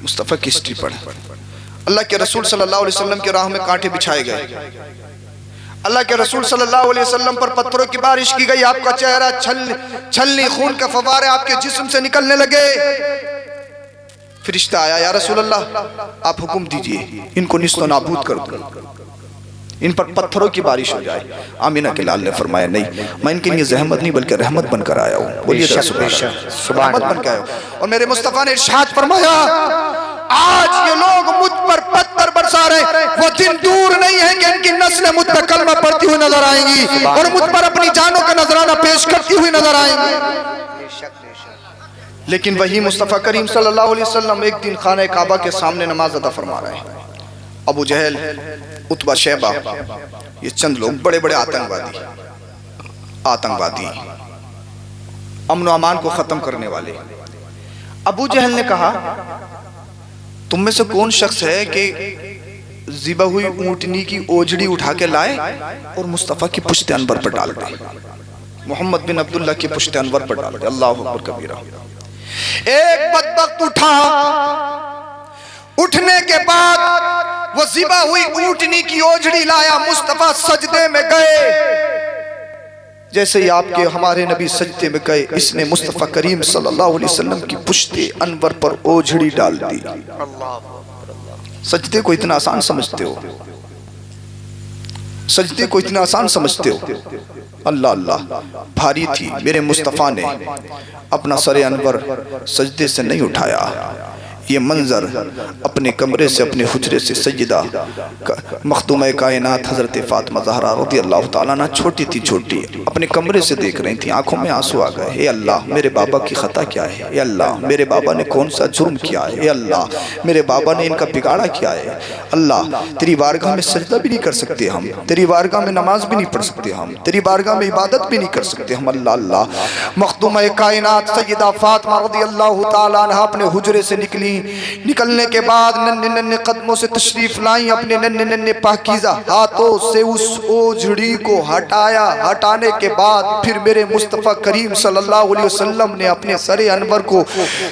मुस्तफ़ा की हिस्ट्री पढ़। अल्लाह के रसूल सल्लल्लाहु अलैहि वसल्लम के राह में कांटे बिछाए गए। अल्लाह के रसूल सल्लल्लाहु अलैहि वसल्लम पर पत्थरों की बारिश की गई। आपका चेहरा छलनी खून के फवारे आपके जिस्म से निकलने लगे। फरिश्ता आया, या रसूल अल्लाह आप हुक्म दीजिए, इनको निस्तो नाबूद कर दो, इन पर पत्थरों की बारिश हो जाए। आमिना के लाल ने फरमाया, नहीं, मैं इनके लिए जहमत नहीं बल्कि रहमत बनकर आया हूँ। बोलिए रहमत बनकर आया हूँ। और मेरे मुस्तफ़ा ने इरशाद फरमाया, आज ये लोग मुझ पर पत्थर बरसा रहे, वो दिन दूर नहीं है कि इनकी नस्लें मुझ पर कलमा पढ़ती हुई नजर आएंगी और मुझ पर अपनी जानों का नजराना पेश करती हुई नजर आएंगी। लेकिन वही मुस्तफ़ा करीम सल्लल्लाहु अलैहि वसल्लम एक दिन खाने काबा के सामने नमाज अदा फरमा रहे हैं। अबू जहल, उतबा, शैबा, ये चंद लोग बड़े बड़े आतंकवादी, अमन अमान को खत्म करने वाले। अबू जहल ने कहा, तुम में से कौन शख्स है कि ज़िबा हुई ऊंटनी की ओजड़ी उठा के लाए और मुस्तफ़ा की पुश्ते अनवर पर डाल दे, मोहम्मद बिन अब्दुल्ला की पुश्ते अनवर पर डाल दे। अल्लाह अकबर कबीरा। एक बदबख्त उठा, उठने के बाद वो ज़िबा हुई ऊंटनी की ओजड़ी लाया, मुस्तफ़ा सजदे में गए। जैसे ही आपके हमारे नबी सजदे में गए, इसने मुस्तफ़ा करीम सल्लल्लाहु अलैहि वसल्लम की पुश्ते अनवर पर ओजड़ी डाल दी। सजदे को इतना आसान समझते हो? सजदे को इतना आसान समझते हो? अल्लाह अल्लाह, भारी थी। मेरे मुस्तफ़ा ने अपना सर अनवर सजदे से नहीं उठाया। ये मंजर अपने कमरे से, अपने हुजरे से सज्जिदा मखदूम कायनात हज़रत फ़ातिमा ज़हरा रज़ियल्लाहु ताला अन्हा छोटी थी, छोटी अपने कमरे से देख रही थी। आंखों में आंसू आ गए। हे अल्लाह, मेरे बाबा की ख़ता क्या है? हे अल्लाह, मेरे बाबा ने कौन सा जुर्म किया है? हे अल्लाह, मेरे बाबा ने इनका बिगाड़ा किया है? अल्लाह, तेरी बारगाह में सजदा भी नहीं कर सकते हम, तेरी बारगाह में नमाज भी नहीं पढ़ सकते हम, तेरी बारगाह में इबादत भी नहीं कर सकते हम। अल्लाह अल्लाह। मखदूम कायनात सैयदा फ़ातिमा रज़ियल्लाहु ताला अन्हा अपने हुजरे से निकली। निकलने के बाद नन्हे नन्हे कदमों से तशरीफ लाई, अपने नन्हे नन्हे पाकीज़ा हाथों से उस ओझड़ी को हटाया। हटाने के बाद फिर मेरे मुस्तफ़ा करीम सल्लल्लाहु अलैहि वसल्लम ने अपने सरे अनवर को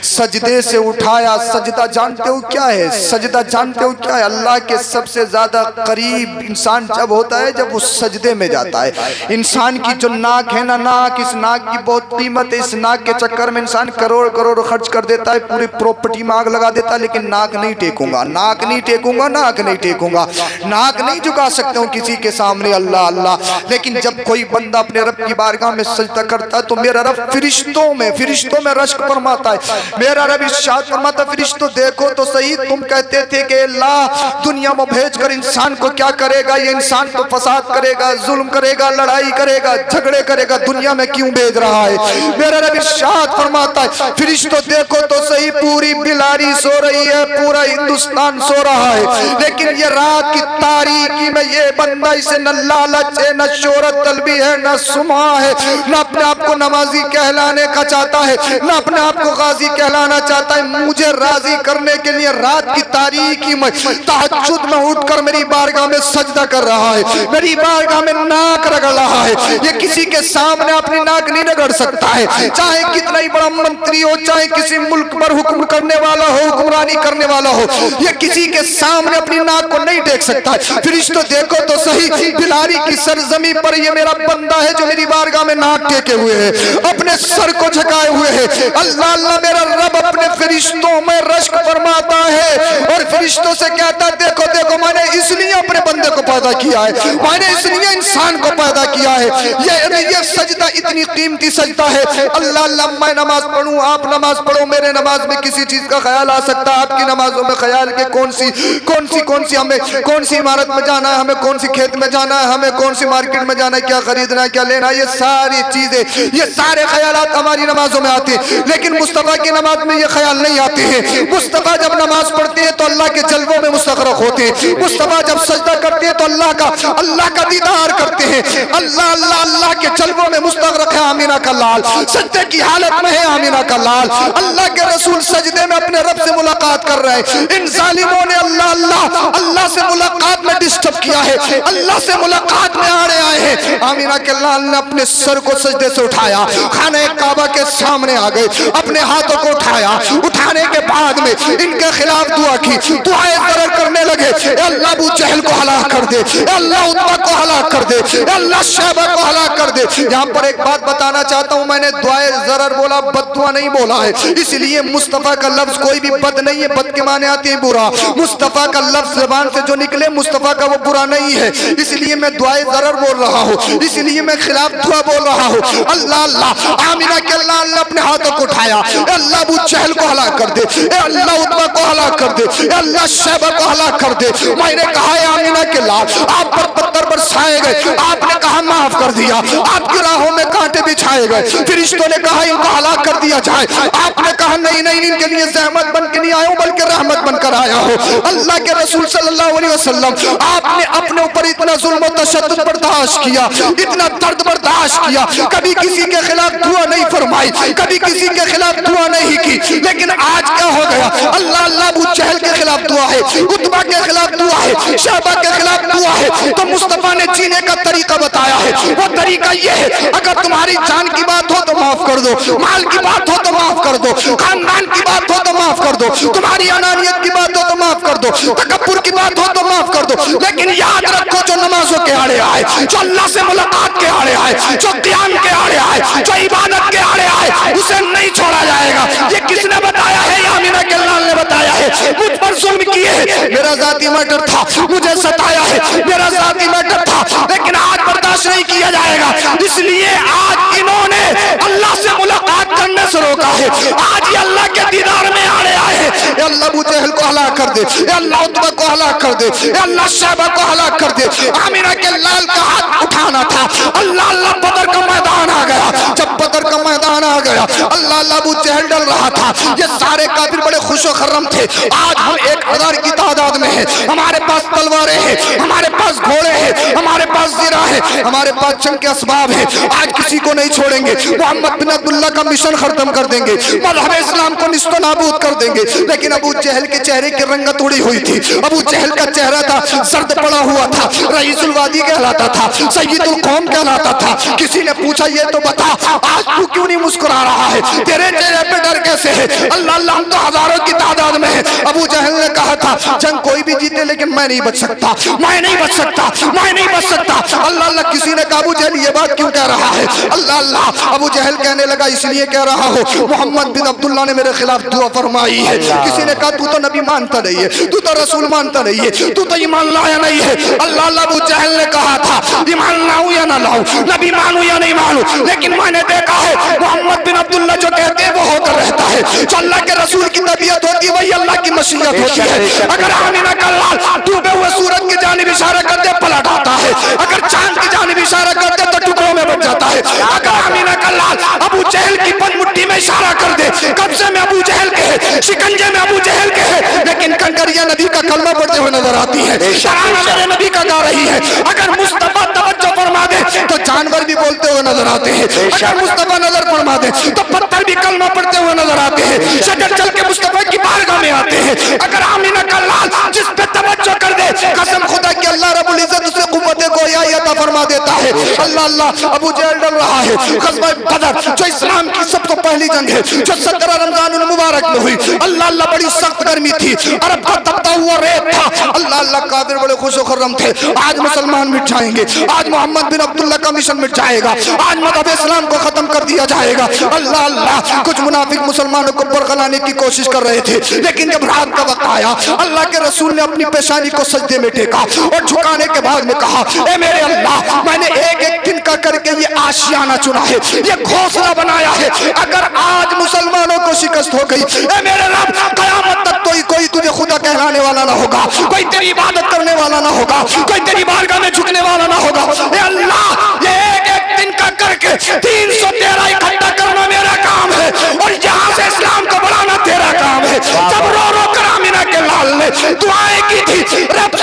सजदे से उठाया। सजदा जानते हो क्या है? सजदा जानते हो क्या है? अल्लाह के सबसे ज्यादा करीब इंसान जब होता है जब वो सजदे में जाता है। इंसान की जो नाक है ना, नाक, इस नाक की बहुत कीमत है। इस नाक के चक्कर में इंसान करोड़ करोड़ खर्च कर देता है, पूरी प्रॉपर्टी में आग लगा देता है, लेकिन नाक नहीं टेकूंगा, नाक नहीं टेकूंगा, नाक नहीं टेकूंगा, नाक नहीं झुका सकता हूँ किसी के सामने। अल्लाह अल्लाह। लेकिन जब कोई बंदा अपने रब की बारगाह में सजदा करता है तो मेरा रब फरिश्तों में रश्क फरमाता है। मेरा रब इरशाद फरमाता, फरिश्तों देखो तो सही, तुम कहते थे कि अल्लाह दुनिया में भेजकर इंसान को क्या करेगा? ये इंसान तो फसाद करेगा, जुल्म करेगा, लड़ाई करेगा, झगड़े करेगा, दुनिया में क्यों भेज रहा है? मेरा रब इरशाद फरमाता है, फरिश्तों देखो तो सही, पूरी बिलारी सो रही है, पूरा हिंदुस्तान सो रहा है, लेकिन ये रात की तारीकी में ये बंदा, इसे न लालच है, न शोहरत तलबी है, न सुमा है, न अपने आप को नमाजी कहलाने का चाहता है, न अपने आप को गाजी कहलाना चाहता है। मुझे राजी करने के लिए रात की तारीकी में तहज्जुद में उठकर मेरी बारगाह में सजदा कर रहा है, मेरी बारगाह में नाक रगड़ रहा है। ये किसी के सामने अपनी नाक नहीं रगड़ सकता है, चाहे कितना ही बड़ा मंत्री हो, चाहे किसी मुल्क पर हुक्म करने वाला हो, हुक्मरानी करने वाला हो, ये किसी के सामने अपनी नाक को नहीं टेक सकता है। फरिश्तों देखो तो सही, बिलारी की सरजमी पर ये मेरा बंदा है जो मेरी बारगाह में नाक टेके हुए है, अपने सर को झुकाए हुए है। अल्लाह अल्लाह, मेरा रब अपने फरिश्तों में रश्क फरमाता है और फरिश्तों से कहता है, देखो देखो, मैंने इसलिए अपने बंदे को पैदा किया है, मैंने इसलिए इंसान को पैदा किया है। ये सजदा इतनी कीमती सजदा है। अल्लाह अल्लाह, मैं नमाज पढ़ूं, आप नमाज पढ़ो, मेरे नमाज में किसी चीज का ख्याल आ सकता है, आपकी नमाजों में ख्याल के कौन सी हमें कौन सी इमारत में जाना है, हमें कौन सी खेत में जाना है, हमें कौन सी मार्केट में जाना है, क्या खरीदना है, क्या लेना है, ये सारी चीजें, ये सारे ख्यालात हमारी नमाजों में आते हैं। लेकिन मुस्तफ़ा की नमाज में ये ख्याल नहीं आते हैं। मुस्तफ़ा जब नमाज पढ़ते हैं तो अल्लाह के जलवों में मुस्तग़रक़ होते हैं। मुस्तफ़ा जब सजदा करते हैं तो अल्लाह का दीदार करते हैं। अल्लाह अल्लाह, अल्लाह के जलवों में मुस्तग़रक़ है आमीना का लाल, सजदे की हालत में है आमीना का लाल। अल्लाह के रसूल सजदे में अपने रब से मुलाकात कर रहे हैं। इन जालिमों ने अल्लाह अल्लाह अल्लाह से मुलाकात में डिस्टर्ब किया है, अल्लाह से मुलाकात में आड़े आए हैं। आमीना के लाल ने अपने सर को सजदे से उठाया, खाने काबा के सामने आ गए, अपने हाथों को उठाया। उठाने के बाद में इनके खिलाफ दुआ की, दुआएं ज़रर करने लगे, अल्लाह अबू जहल को हलाक कर दे, अल्लाह उतबा को हलाक कर दे, अल्लाह शैबा को हलाक कर दे। यहाँ पर एक बात बताना चाहता हूँ, मैंने दुआएं ज़रर बोला, बद्दुआ नहीं बोला है, इसलिए मुस्तफ़ा का लफ्ज कोई कोई भी बद नहीं है, बद के माने आते हैं बुरा। मुस्तफ़ा का लफ्ज ज़बान से जो निकले मुस्तफ़ा का वो बुरा नहीं है, इसलिए मैं दुआए ज़रर बोल रहा हूँ, इसलिए मैं खिलाफ दुआ बोल रहा हूँ। अल्लाह अल्लाह आमिना के अल्लाह अल्लाह अपने हाथों को उठाया, अल्लाह अबू जहल को हलाक कर दे, अल्लाह उतबा को हलाक कर दे, अल्लाह शैबा को हलाक कर दे। मैंने कहा आमिना के लाल आप पर पत्थर बरसाए गए, आपने कहा माफ कर दिया, आपकी राहों में कांटे बिछाए गए, फरिश्तों ने कहा इनको हलाक कर दिया जाए, आपने कहा नहीं नहीं इनके लिए ज़हमत बन के नहीं आया हूं बल्कि रहमत बनकर आया हूं। अल्लाह के रसूल सल्लल्लाहु अलैहि वसल्लम आपने अपने ऊपर इतना जुल्म और तशद्दुद बर्दाश्त किया, इतना दर्द बर्दाश्त किया, कभी किसी के खिलाफ दुआ नहीं फरमाई, कभी किसी के खिलाफ दुआ नहीं की। लेकिन आज क्या हो गया, अल्लाह अल्लाह अबू जहल के खिलाफ दुआ है, उतबा के खिलाफ दुआ है, शहबा के खिलाफ दुआ है। तो मुस्तफा ने जीने का तरीका बताया है, वो तरीका ये है अगर तुम्हारी जान की बात हो तो माफ कर दो, माल की बात हो तो माफ कर दो, खानदान की बात हो तो माफ कर दो, तुम्हारी अनानियत की बात हो तो माफ कर दो, तकब्बुर की बात हो तो माफ कर दो। लेकिन याद रखो जो नमाजों के आड़े आए, जो अल्लाह से मुलाकात के आड़े आए, जो क़याम के आड़े आए, जो इबादत के आड़े आए, उसे नहीं छोड़ा जाएगा। ये किसने बताया है? आमिना के लाल ने बताया है। मुझ पर जुल्म किए, मेरा जाती मैटर था, मुझे सताया है, मेरा जाती मैटर था, लेकिन आज बर्दाश्त नहीं किया जाएगा। इसलिए आज इन्होंने अल्लाह से मुलाकात करने से रोका है, आज ये अल्लाह के दीदार में आड़े आए हैं। अल्लाह अबू जहल को हलाक कर दे, अल्लाह उतबा को हलाक कर दे, अल्लाह शैबा को हलाक कर दे। आमिना के लाल का हाथ उठाना था, अल्लाह अल्लाह बदर का मैदान आ गया। जब बदर का मैदान आ गया अल्लाह अल्लाह अबू जहल डर रहा था, ये सारे काफिर बड़े खुश और खर्रम थे। आज हम 1000 की तादाद में हैं, हमारे पास तलवारें हैं, हमारे पास घोड़े हैं, हमारे पास ज़िरा है, हमारे पास जंग के असबाब हैं। आज किसी को नहीं छोड़ेंगे, मोहम्मद बिन अब्दुल्ला का मिशन खत्म कर देंगे, मज़हब इस्लाम को निस्तो नाबूद कर देंगे। लेकिन अबू जहल के चेहरे की रंगत उड़ी हुई थी, अबू जहल का चेहरा था सर्द पड़ा हुआ था, रईसुल वादी कहलाता था, सय्यदुल कौम कहलाता था। किसी ने पूछा ये तो बता आज तू क्यों नहीं मुस्कुरा रहा है, तेरे चेहरे पे डर कैसे है? अल्लाह अल्लाह हम तो हजारों की तादाद में है। अबू जहल ने कहा था जंग कोई भी जीते लेकिन मैं नहीं बच सकता, मैं नहीं बच सकता, मैं नहीं बच सकता। अल्लाह अल्लाह किसी ने कहा अबू जहल ये बात क्यों कह रहा है? अल्लाह अल्लाह अबू जहल कहने लगा इसलिए कह रहा हो मोहम्मद बिन अब्दुल्ला ने मेरे खिलाफ दुआ फरमाई है। किसी ने कहा तू तो नबी मानता नहीं है, तू तो रसूल मानता नहीं है, तू तो ईमान लाया नहीं है। अल्लाह अल्लाह अबू जहल ने कहा था ईमान लाऊं या ना लाऊं, नबी मानूं या नहीं मानूं, लेकिन मैंने देखा है मोहम्मद बिन अब्दुल्ला जो कहते हैं वो होकर रहता है, जो अल्लाह के रसूल की तबीयत होती है वही अल्लाह की मशीयत होती है। अगर आमिना का लाल डूबे हुए सूरज की जानिब इशारा कर दे पलट आता है, अगर चांद की जानिब इशारा कर दे तो टुकड़ों में बच जाता है। अगर आमिना का लाल अबू जहल की पनमुट्ठी में इशारा कर दे, कब्जे में अबू जहल के है, शिकंजे में अबू जहल के है, लेकिन कंकरिया नबी का कलमा पढ़ते हुए नजर आती है, शराना मेरे नबी का गा रही है। अगर मुस्तफा तवज्जो फरमा दे तो जानवर भी बोलते हुए नजर आते हैं, अगर मुस्तफा नजर फरमा दे तो पत्थर भी कलमा पढ़ते हुए नजर आते हैं, शजर चल के मुस्तफा की बारगाह में आते हैं। अगर आमिना का लाल जिस पे तवज्जो कर दे कसम खुदा की अल्लाह रब्बुल इज्जत उसे कुव्वत गोया अता फरमा देता है। अल्लाह अल्लाह अबू जहल डर रहा है। ग़ज़वा बदर जो इस्लाम की सबसे पहली जंग है, जो 17 रमजानुल मुबारक में हुई, अल्लाह अल्लाह बड़ी सख्त गर्मी थी, अरब का तपता हुआ रेत था। अल्लाह अल्लाह काफिर बड़े खुश खर्रम थे, आज मुसलमान मिट जाएंगे, आज मोहम्मद बिन अब्दुल्ला का मिशन मिट जाएगा, आज मज़हब इस्लाम को खत्म कर दिया जाएगा। अल्लाह अल्लाह कुछ मुनाफिक मुसलमानों को बरगलाने की कोशिश कर रहे थे, लेकिन जब रात का वक्त आया अल्लाह के रसूल ने अपनी पेशानी को सजदे में टेका और झुकाने के बाद में कहा ए मेरे अल्लाह मैंने एक एक दिन का करके ये आशियाना चुना है, ये घोंसला बनाया है। अगर आज मुसलमानों को शिकस्त हो गई ए मेरे रब क़यामत तक कोई तुझे खुदा कहलाने वाला ना होगा, कोई तेरी इबादत करने वाला ना होगा, कोई तेरी बारगाह में झुकने वाला ना होगा। ए अल्लाह ये एक एक दिन का करके 313 इकट्ठा करना मेरा काम है और यहाँ से इस्लाम को बढ़ाना तेरा काम है। जब रो रो कर आमिना के लाल ने दुआएं की थी, रब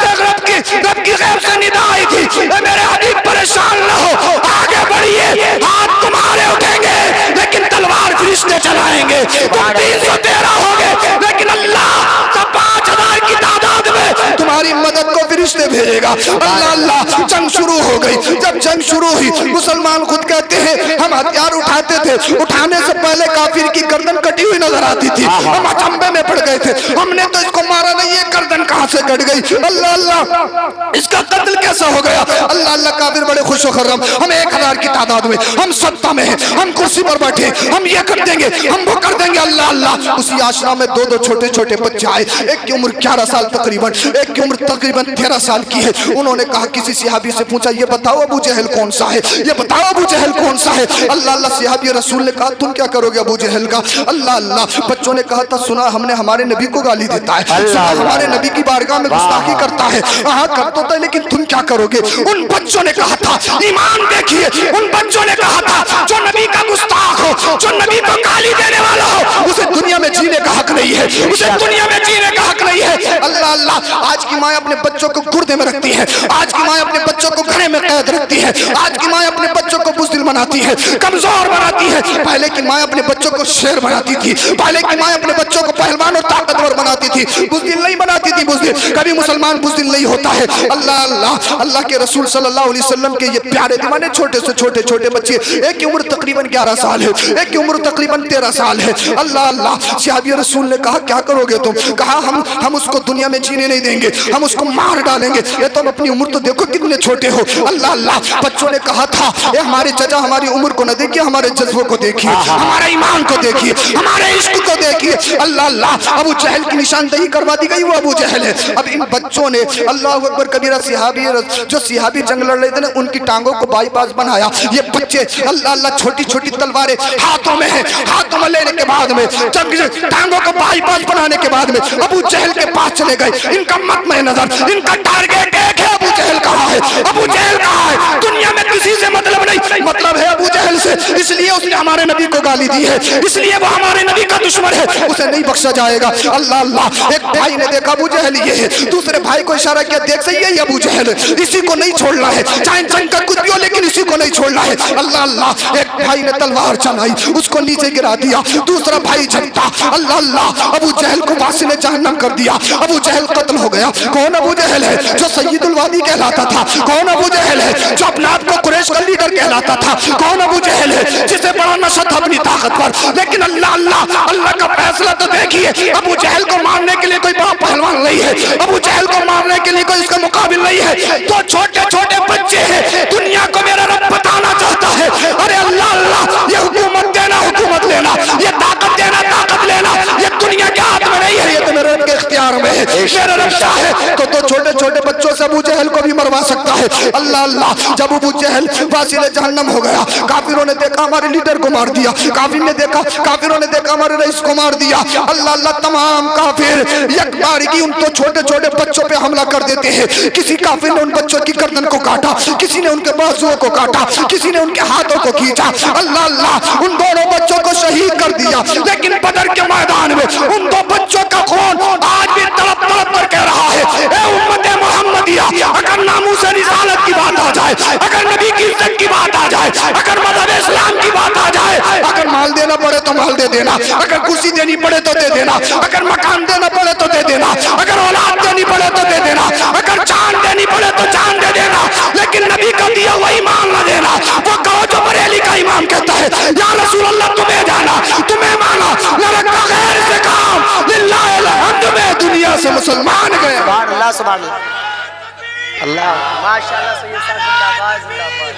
की गैब से निदा आई थी मेरे हबीब परेशान न हो, आगे बढ़िए, हाथ तुम्हारे उठेंगे लेकिन तलवार फरिश्ते चलाएंगे। तुम 313 हो गए लेकिन अल्लाह 5000 की तादाद में तुम्हारी मदद को फरिश्ते भेजेगा। अल्लाह अल्लाह जंग शुरू हो गई। जब जंग शुरू हुई, मुसलमान खुद कहते हैं हम हथियार उठाते थे, उठाने से पहले काफिर की गर्दन कटी हुई नजर आती थी, हम अचंभे में पड़ गए थे, हमने तो इसको मारा नहीं, ये गर्दन कहां से कट गई, अल्लाह अल्लाह इसका कत्ल कैसा हो गया, अल्लाह अल्लाह। काफिर बड़े खुश खर्रम, हम 1000 की तादाद में, हम सत्ता में हैं, हम कुर्सी पर बैठे, हम ये कर देंगे, हम वो कर देंगे, अल्लाह अल्लाह। उसी आश्रम में दो छोटे छोटे बच्चे आए, एक की उम्र 11 साल तकरीबन, एक की उम्र तकरीबन 13 साल की है। उन्होंने कहा, किसी सहाबी से पूछा, ये बताओ अबू जहल कौन सा है, ये बताओ अबू जहल कौन सा है। अल्लाह अल्लाह। सहाबी रसूल ने कहा, तुम क्या करोगे अबू जहल का, अल्लाह अल्लाह। बच्चों ने कहा था, सुना हमने हमारे नबी को गाली देता है, सुना हमारे नबी की बारगाह में गुस्ताखी करता है, हाँ करता था, लेकिन तुम क्या करोगे। उन बच्चों ने कहा था, ईमान देखिए, उन बच्चों ने कहा था, जो नबी का गुस्ताख हो, जो नबी को गाली देने वाला हो, उसे दुनिया में जीने का हक नहीं है, उसे दुनिया में जीने का हक नहीं है। अल्लाह अल्लाह। आज की माँ अपने बच्चों को गुर्दे में रखती है, आज की माँ अपने बच्चों को घरे में कैद रखती है, आज की माँ अपने बच्चों को बुज़दिल बनाती है, कमजोर बनाती है। पहले की माँ अपने बच्चों को शेर बनाती थी, पहले की माँ अपने बच्चों को पहलवान और ताकतवर बनाती थी, बुज़दिल नहीं बनाती थी। बुज़दिल कभी मुसलमान बुज़दिल नहीं होता है। अल्लाह अल्लाह। अल्लाह के रसूल सल्लल्लाहु अलैहि वसल्लम के ये प्यारे दीवाने छोटे से छोटे छोटे बच्चे, एक की उम्र तकरीबन 11 साल है, एक की उम्र तकरीबन 13 साल है। अल्लाह अल्लाह। सहाबी रसूल ने कहा, क्या करोगे तुम, कहा हम उसको दुनिया में जीने नहीं देंगे, हम उसको मार डालेंगे। ये तुम अपनी उम्र तो देखो कितने छोटे हो। अल्लाह अल्लाह। बच्चों ने कहा था, ये हमारे चचा हमारी उम्र को न देखिए, हमारे जज्बों को देखिए, हमारे ईमान को देखिए, हमारे इश्क को देखिए। अल्लाह अल्लाह। अबू जहल की निशानदेही करवा दी गई, वो अबू जहल है। अब इन बच्चों ने अल्लाह अकबर कबीरा, सहाबी जो सहाबी जंग लड़ रहे थे ना, उनकी टांगों को बाईपास बनाया। ये बच्चे अल्लाह अल्लाह छोटी छोटी तलवारें हाथों में है, हाथों में लेने के बाद में टांगों को बाईपास बनाने के बाद में अबू जहल के पास चले गए। इनका मत में नजर, इनका टारगेट एक है, अबू जहल कहाँ है, अबू जहल कहाँ है। दुनिया में किसी से मतलब नहीं, मतलब है अबू जहल से, इसलिए उसने हमारे नबी को गाली दी है, इसलिए वो हमारे नबी का दुश्मन है, उसे नहीं बख्शा जाएगा। अल्लाह अल्लाह। एक भाई ने देखा अबू जहल ये है, दूसरे भाई को इशारा किया, देख सही है ये अबू जहल, इसी को नहीं छोड़ना है, चाहे जंग का कुछ भी हो, लेकिन इसी को नहीं छोड़ना है। अल्लाह अल्लाह। एक भाई ने तलवार चलाई, उसको नीचे गिरा दिया, दूसरा भाई झपटा, अल्लाह अल्लाह। अबू जहल को वासी ने जहन्नम कर दिया, अबू जहल कत्ल हो गया। कौन अबू जहल है, जो सैयदुल वादी कहलाता था, कौन अबू जहल है, जो अपने आप को कुरैश का लीडर कहलाता था, कौन अबू जहल है, जिसे बड़ा नशा था अपनी ताकत पर। लेकिन अल्लाह अल्लाह। अल्लाह का फैसला तो देखिए, अबू जहल को मारने के लिए कोई बड़ा पहलवान नहीं है, अबू जहल को मारने के लिए कोई इसका मुकाबिल नहीं है। तो छोटे छोटे बच्चे हैं, दुनिया को मेरा रब बताना चाहता है, अरे अल्लाह अल्लाह, ये हुकूमत देना हुकूमत लेना, ये ताकत देना ताकत लेना, ये दुनिया के हाथ में नहीं है, ये तो मेरे रब के इख्तियार में है। मेरा रब चाहे तो छोटे छोटे बच्चों से अबू जहल को भी मरवा सकता है। अल्लाह अल्लाह। जब अबू जहल वासिले जहन्नम हो गया, काफिरों ने देखा हमारे लीडर को मार दिया, काफिरों ने देखा हमारे रईस को मार दिया। अल्लाह अल्लाह। तमाम काफिर एक बारगी उन तो छोटे छोटे बच्चों पे हमला कर देते हैं। किसी काफिर ने उन बच्चों की गर्दन को काटा, किसी ने उनके बाजुओं को काटा, किसी ने उनके हाथों को खींचा। अल्लाह अल्लाह। उन दोनों बच्चों को शहीद कर दिया। लेकिन बदर के मैदान में उन दो बच्चों का खून आज भी तड़प तड़प कर कह रहा है, ए उम्मते मोहम्मदिया, अगर नामूस रिसालत की बात आ जाए, अगर नबी की इज्जत की बात आ जाए, अगर मज़हब इस्लाम की बात आ जाए, अगर माल देना पड़े तो माल दे देना, अगर कुर्सी देनी पड़े तो दे देना, अगर मकान देना पड़े तो दे देना, अगर औलाद देनी पड़े तो दे देना, अगर जान देनी पड़े तो जान दे देना, लेकिन नबी का दिया हुआ ईमान न देना। वो कहो जो बरेली का इमाम कहता है, या रसूल अल्लाह तुम्हें जाना, तुम्हें माना, न रखा गैर से काम, लिल्लाह अलहम्द में दुनिया से मुसलमान गए। सुभान अल्लाह, सुभान अल्लाह, माशाअल्लाह। सैयद साहब जिंदाबाद, जिंदाबाद।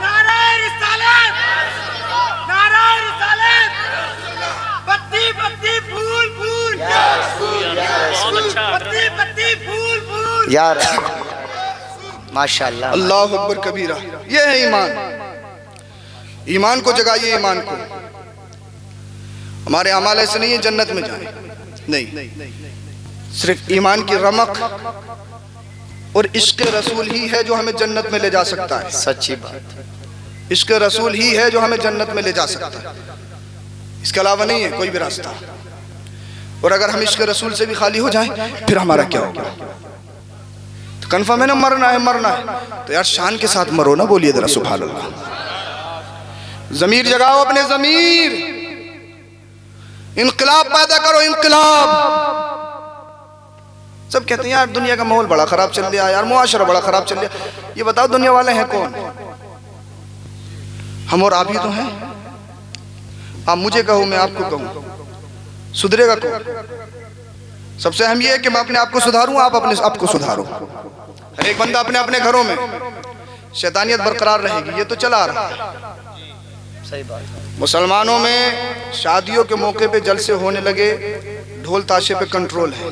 नारे रिसालत, नारे रिसालत, पत्ती पत्ती फूल फूल, पत्ती पत्ती फूल फूल, यार माशाअल्लाह। अल्लाह अकबर कबीरा। ये है ईमान। ईमान को जगाइए, ईमान को। हमारे अमाल ऐसे नहीं है जन्नत में जाए, नहीं, सिर्फ ईमान की रमक और इश्क रसूल ही है जो हमें जन्नत में ले जा सकता है। सच्ची बात। इश्क रसूल ही है जो हमें जन्नत में ले जा सकता है, इसके अलावा नहीं है कोई भी रास्ता। और अगर हम इश्क रसूल से भी खाली हो जाएं, फिर हमारा क्या होगा? तो कन्फर्म है ना, मरना है, मरना है तो यार शान के साथ मरो ना। बोलिए जरा सुभान अल्लाह। ज़मीर जगाओ अपने ज़मीर, इनकलाब पैदा करो, इनकलाब। सब कहते हैं यार दुनिया का माहौल बड़ा खराब चल रहा है, यार मुआशरा बड़ा खराब चल रहा है। ये बताओ दुनिया वाले हैं कौन? हम और आप ही तो हैं। आप मुझे कहो, मैं आपको कहूँ, सुधरेगा कौन? सबसे अहम ये है कि मैं अपने आप को सुधारूं, आप अपने आप को सुधारो। हर एक बंदा अपने अपने घरों में शैतानियत बरकरार रहेगी, ये तो चला रहा है। सही बात। मुसलमानों में शादियों के मौके पे जलसे होने लगे, ढोल ताशे पे कंट्रोल है,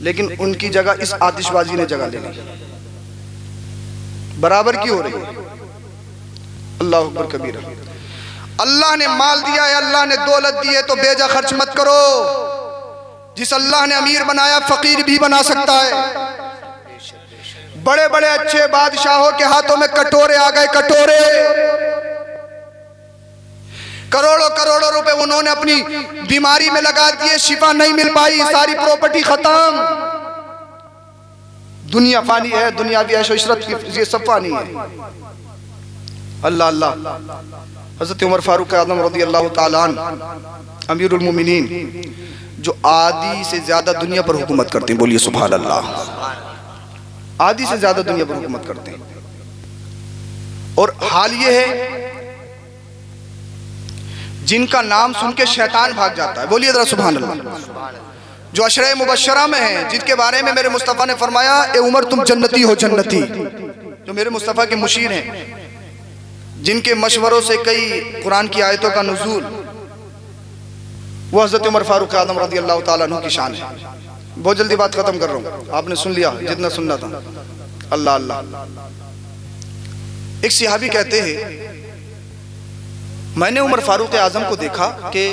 लेकिन उनकी जगह इस आतिशबाजी ने जगह ले ली, बराबर की हो रही है। अल्लाह अकबर कबीरा। अल्लाह ने माल दिया है, अल्लाह ने दौलत दी है, तो बेजा खर्च मत करो। जिस अल्लाह ने अमीर बनाया फकीर भी बना सकता है। बड़े बड़े अच्छे बादशाहों के हाथों में कटोरे आ गए, कटोरे, करोड़ों करोड़ों रुपए उन्होंने अपनी बीमारी में लगा दिए, शिफा नहीं मिल पाई, सारी प्रॉपर्टी खत्म। दुनिया फानी है, दुनियावी ऐशो इशरत की ये सब फानी है। अल्लाह अल्लाह। हजरत उमर फारूक आज़म रज़ी अल्लाह ताला अन्हु अमीरुल मोमिनीन, जो आदि से ज्यादा दुनिया पर हुकूमत करते हैं, बोलिए सुभान अल्लाह। आदि से ज्यादा दुनिया पर हुकूमत करते हैं। और हाल ये है जिनका नाम सुन के शैतान भाग जाता है, बोलिए जरा सुभान अल्लाह। जो अशरे मुबशरा में है, जिनके बारे में मेरे मुस्तफ़ा ने फरमाया ए उमर तुम जन्नती हो, जन्नती। जो मेरे मुस्तफ़ा के मुशीर हैं, जिनके मशवरों से कई कुरान की आयतों का नुज़ूल, वो हज़रत उमर फारूक आज़म रज़ी अल्लाह ताला अन्हु की शान है। बहुत जल्दी बात खत्म कर रहा हूँ, आपने सुन लिया जितना सुनना था। अल्लाह अल्लाह। एक सहाबी कहते हैं मैंने उमर फारूक आज़म को देखा कि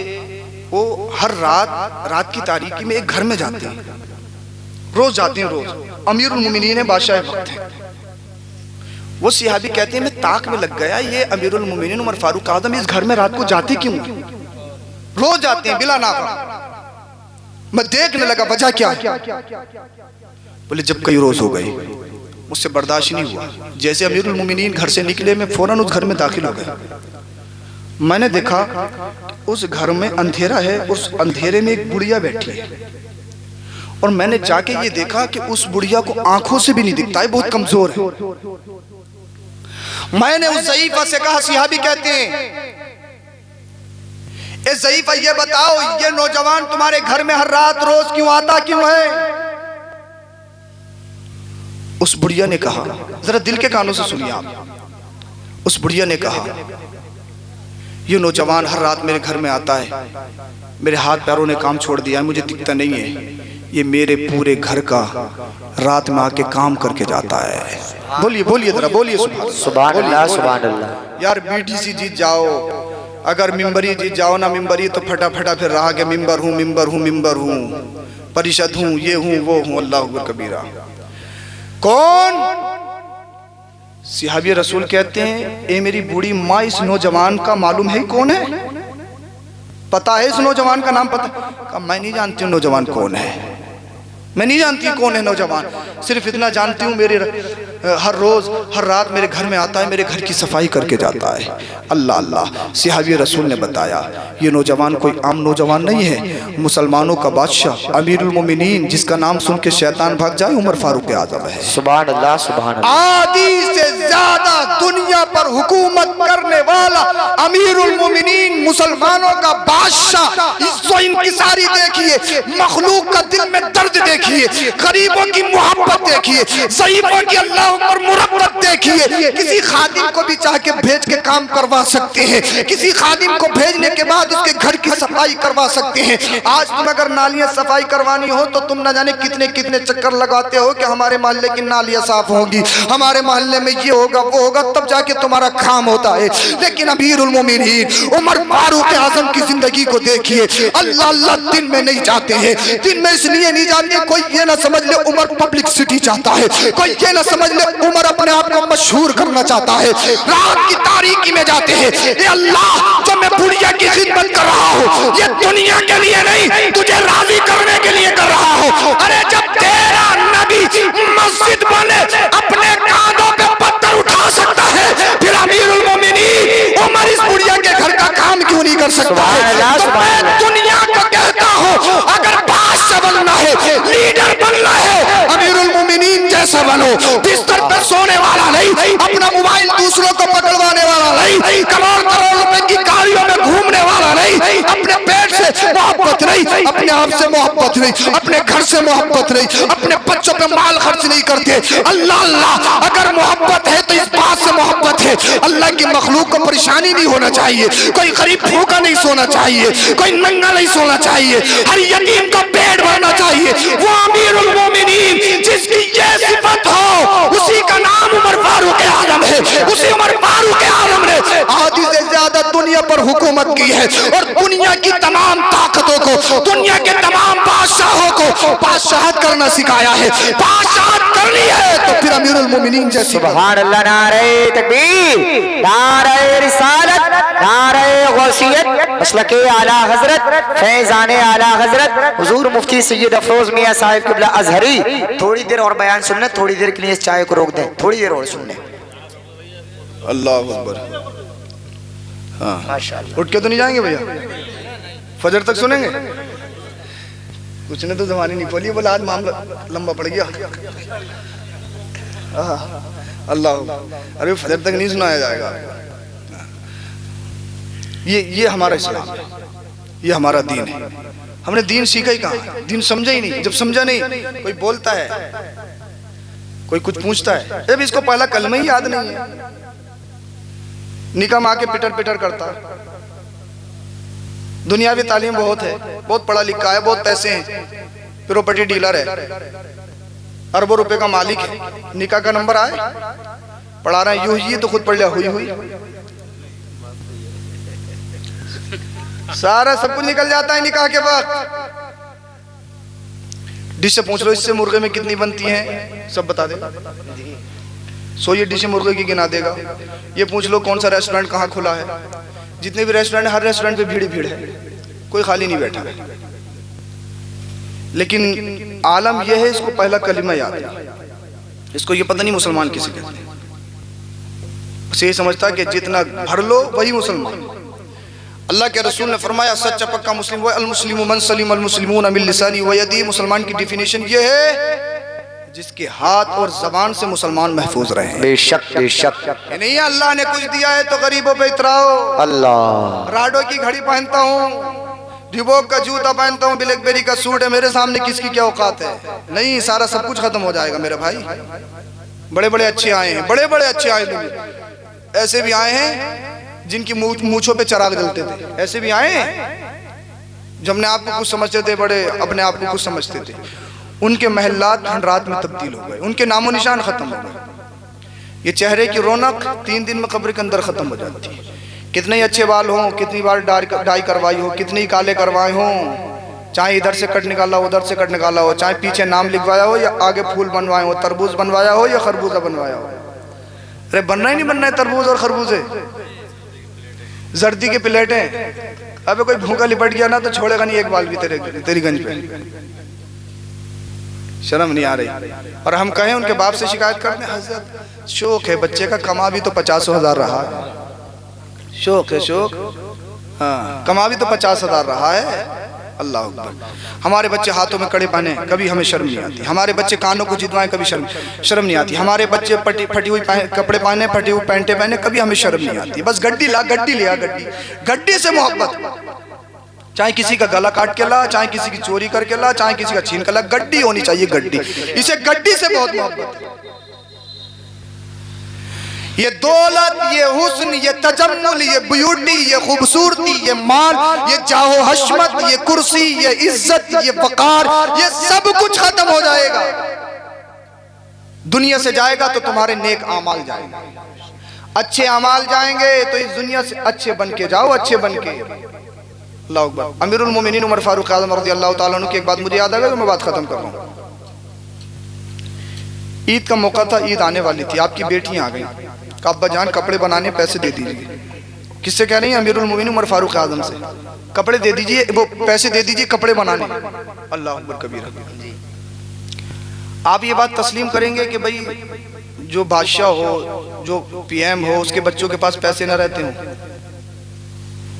वो हर रात की तारीकी में एक घर में जाते हैं, रोज जाते हैं, रोज। अमीरुल मोमिनीन है, बादशाह वक्त है। वो सहाबी कहते हैं मैं ताक में लग गया, ये अमीरुल मोमिनीन उमर फारूक आज़म इस घर में रात को जाते क्यों? रोज जाते हैं बिला नाफा। मैं देखने लगा वजह क्या है। बोले जब कई रोज हो गए मुझसे बर्दाश्त नहीं हुआ। जैसे अमीरुल मोमिनीन घर से निकले, मैं फौरन उस घर में दाखिल हो गया। मैंने देखा उस घर में अंधेरा है, उस अंधेरे में एक बुढ़िया बैठी है, और मैंने जाके ये देखा कि उस बुढ़िया को आंखों से भी नहीं दिखता है, बहुत कमजोर है। मैंने उस ज़ईफ़ा से कहा, सहाबी कहते हैं ए ज़ईफ़ा ये बताओ ये नौजवान तुम्हारे घर में हर रात रोज क्यों आता क्यों है? उस बुढ़िया ने कहा, जरा दिल के कानों से सुनिए आप। उस बुढ़िया ने कहा ये नौजवान हर रात मेरे घर में आता है, मेरे हाथ पैरों ने काम छोड़ दिया है, मुझे दिखता नहीं है। ये मेरे पूरे घर का रात में आके काम करके जाता है। बोलिए बोलिए जरा बोलिए सुभान अल्लाह, सुभान अल्लाह। यार बीटीसी जीत जाओ, अगर मिंबरी जीत जाओ ना, मिंबरी तो फटाफटा फिर रहा के मिंबर हूँ, मिंबर हूँ, मिंबर हूँ, परिषद हूँ, ये हूँ, वो हूँ। अल्लाह अकबर कबीरा। कौन? सहाबी रसूल कहते हैं ए मेरी बूढ़ी माँ, इस नौजवान का मालूम है कौन है? पता है इस नौजवान का नाम? पता? कहा मैं नहीं जानती हूँ नौजवान कौन है, मैं नहीं जानती कौन है नौजवान। सिर्फ इतना जानती हूँ मेरे हर रोज हर रात मेरे घर में आता है, मेरे घर की सफाई करके जाता है। अल्लाह अल्लाह। सहाबी रसूल ने बताया ये नौजवान कोई आम नौजवान नहीं है, मुसलमानों का बादशाह अमीरुल मोमिनीन, जिसका नाम सुन के शैतान भाग जाए, उमर फारूक आज़म है। सुभान अल्लाह, सुभान अल्लाह। आदि से ज्यादा दुनिया पर हुकूमत करने वाला अमीरुल मोमिनीन, मुसलमानों का बादशाह। इज्जो इंकिसारी देखिए, मखलूक का दिल में दर्द देखिए, गरीबों की मोहब्बत देखिए, ज़ईफ़ों की अल्लाह पर मुरब्बत देखिए। किसी खादिम को भी चाह के भेज के काम करवा सकते हैं, किसी खादिम को भेजने के बाद उसके घर की सफाई करवा सकते हैं। आज तुम अगर नालियां सफाई करवानी हो तो तुम न जाने कितने कितने चक्कर लगाते हो कि हमारे मोहल्ले की नालियां साफ होंगी, हमारे मोहल्ले में ये होगा वो होगा, तब जाके तुम्हारा काम होता है। लेकिन अमीरुल मोमिनीन उमर फारूक आज़म की जिंदगी को देखिए। अल्लाह अल्लाह दिन में नहीं जाते हैं, दिन में इसलिए नहीं जाते, कोई ये ना समझ ले उमर पब्लिसिटी चाहता है, कोई ये ना समझ ले उमर अपने आप को मशहूर करना चाहता है। रात की तारीकी में जाते हैं। ये अल्लाह जो मैं बुढ़िया की खिदमत कर रहा हूँ, ये दुनिया के लिए नहीं तुझे राजी करने के लिए कर रहा हूँ। अरे जब तेरा नबी मस्जिद बने अपने कांधों पे पत्थर उठा सकता है, फिर अमीरुल मोमिनीन उमर इस बुढ़िया के घर का काम क्यों नहीं कर सकता है? तो मैं दुनिया को कहता हूँ अगर बादशाह बनना है, लीडर बनना नहीं, करोड़ करोड़ रुपए की गाड़ियों में घूमने वाला नहीं, अपने पेट से मोहब्बत नहीं, अपने आप से मोहब्बत नहीं, अपने घर से मोहब्बत नहीं, अपने बच्चों पे माल खर्च नहीं करते। अल्लाह अल्लाह, अगर मोहब्बत है तो इस बात से मोहब्बत है अल्लाह की मखलूक को परेशानी नहीं होना चाहिए, कोई गरीब भूखा नहीं सोना चाहिए, कोई नंगा नहीं सोना चाहिए, हर यतीम का पेट भरना चाहिए। वो अमीरुल मोमिनीन जिसकी ये सिफत हो उसी का नाम उमर फारूक आजम है। उसी उमर फारूक आजम ने आधी से ज्यादा दुनिया पर हुकूमत की है और दुनिया की तमाम ताकतों को, दुनिया के तमाम बादशाहों को बादशाहत करना सिखाया है। बादशाहत करनी है तो फिर अमीरुल मोमिनीन जैसे। सुभान अल्लाह, नारे तकबीर, नारे रिसालत, नारे गौसियत, मसलके आला हजरत, फैजाने आला हजरत हुजूर मुफ्ती सैयद अफरोज मियां साहिब क़िबला अजहरी। थोड़ी देर और बयान सुनने, थोड़ी देर के लिए इस चाय को रोक दें, थोड़ी देर और सुनने। अल्लाह अकबर। हाँ माशाअल्लाह, उठ के तो नहीं जाएंगे भैया, फजर तक सुनेंगे? कुछ ने तो जबानी नहीं खोली, बोला आज मामला लंबा पड़ गया। अल्लाह, अरे फजर तक नहीं सुनाया जाएगा। ये हमारा इस्लाम है, ये हमारा दीन है। हमने दीन सीखा ही कहाँ, दीन समझा ही नहीं। जब समझा नहीं, कोई बोलता है, कोई कुछ पूछता है, जब इसको पहला कलमा ही याद नहीं है, निकाह माँ के पिटर पिटर करता। दुनियावी तालीम बहुत है, बहुत पढ़ा लिखा है, बहुत पैसे हैं, प्रॉपर्टी डीलर है, अरबों रुपए का मालिक है, निकाह का नंबर आए पढ़ा रहा है, यूं ही तो खुद पढ़ लिया, हुई हुई सारा सब कुछ निकल जाता है निकाह के वक्त। डिश से पूछ लो, इससे मुर्गे में कितनी बनती हैं, सब बता दे। 100 ये डिश मुर्गे की गिना देगा। ये पूछ लो कौन सा रेस्टोरेंट कहाँ खुला है, जितने भी रेस्टोरेंट, हर रेस्टोरेंट पे भीड़ ही भीड़ है, कोई खाली नहीं बैठा है। लेकिन आलम यह है, इसको पहला कलिमा याद है, इसको ये पता नहीं मुसलमान किसे कहते हैं। उसे ये समझता कि जितना भर लो वही मुसलमान। अल्लाह के रसूल ने फरमाया सच्चा पक्का मुस्लिम वो अल मुस्लिमु मन सलिम अल मुस्लिमून मिन लिसानी व यदी। मुसलमान की डिफिनेशन ये है जिसके हाथ और जबान से मुसलमान महफूज रहे। बेशक बेशक। नहीं अल्लाह ने कुछ दिया है तो गरीबों पे इतराओ। अल्लाह, राडो की घड़ी पहनता हूँ, रिबॉक का जूता पहनता हूँ, ब्लैकबेरी का सूट है, मेरे सामने किसकी क्या औकात है? नहीं, सारा सब कुछ खत्म हो जाएगा मेरे भाई। बड़े बड़े अच्छे आए हैं, बड़े बड़े अच्छे आए हैं, ऐसे भी आए हैं जिनकी मूंछों पे चराग जलते थे, ऐसे भी आए हैं जो अपने आप को कुछ समझते थे, बड़े अपने आप को कुछ समझते थे। उनके महल्लात खंडरात में तब्दील हो गए, उनके नामो निशान खत्म हो गए। ये चेहरे की रौनक 3 दिन में कब्र के अंदर खत्म हो जाती है। कितने ही अच्छे बाल हों, कितनी बार डाई करवाई हो, कितने ही काले करवाए हों, चाहे इधर से कट निकाला हो, उधर से कट निकाला हो, चाहे पीछे नाम लिखवाया हो या आगे फूल बनवाए हो, तरबूज बनवाया हो या खरबूजा बनवाया हो। अरे बनना ही नहीं बनना है तरबूज और खरबूजे, जर्दी के प्लेटें। अबे कोई भूखा लिपट गया ना तो छोड़ेगा नहीं एक बाल भी तेरी गंज पे। शर्म नहीं आ रही? और हम कहें उनके बाप से शिकायत करते हैं, हजरत शौक है बच्चे का, कमा भी तो 50,000 रहा है, शौक है शौक, हाँ कमा भी तो 50,000 रहा है। अल्लाह अकबर। हमारे बच्चे हाथों में कड़े पहने, कभी हमें शर्म नहीं आती। हमारे बच्चे कानों को जिदवाएं, कभी शर्म नहीं आती। हमारे बच्चे फटी हुई कपड़े पहने, फटी हुई पैंटें पहने, कभी हमें शर्म नहीं आती। बस गड्डी ला, गड्डी लिया, गड्डी से मोहब्बत। चाहे किसी का गला काट के ला, चाहे किसी की चोरी करके ला, चाहे किसी का छीन कर ला, गड्डी होनी चाहिए, गड्डी। इसे गड्डी से बहुत मोहब्बत है। ये दौलत, ये हुस्न, ये तजम्मुल, ये ब्यूटी, ये खूबसूरती, ये माल, ये जाहो हशमत, ये कुर्सी, ये इज्जत, ये वकार, ये सब कुछ खत्म हो जाएगा। दुनिया से जाएगा तो तुम्हारे नेक आमाल जाएंगे, अच्छे आमाल जाएंगे। तो इस दुनिया से अच्छे बन के जाओ, अच्छे बन के। अल्लाह अकबर। अमीरुल मोमिनीन उमर फारूक आज़म रज़ियल्लाहु ताला अन्हु की एक बात मुझे याद आ गई, तो मैं बात खत्म कर रहा हूँ। ईद का मौका था, ईद आने वाली थी, आपकी बेटी आ गई, अब्बा जान कपड़े बनाने पैसे दे दीजिए। किससे कह रही हैं? अमीरुल मोमिनीन उमर फारूक आज़म से। कपड़े दे दीजिए, वो पैसे दे दीजिए कपड़े बनाने। अल्लाह अकबर कबीरा। आप ये बात तस्लीम करेंगे कि भाई जो बादशाह हो, जो PM हो, उसके बच्चों के पास पैसे न रहते हों?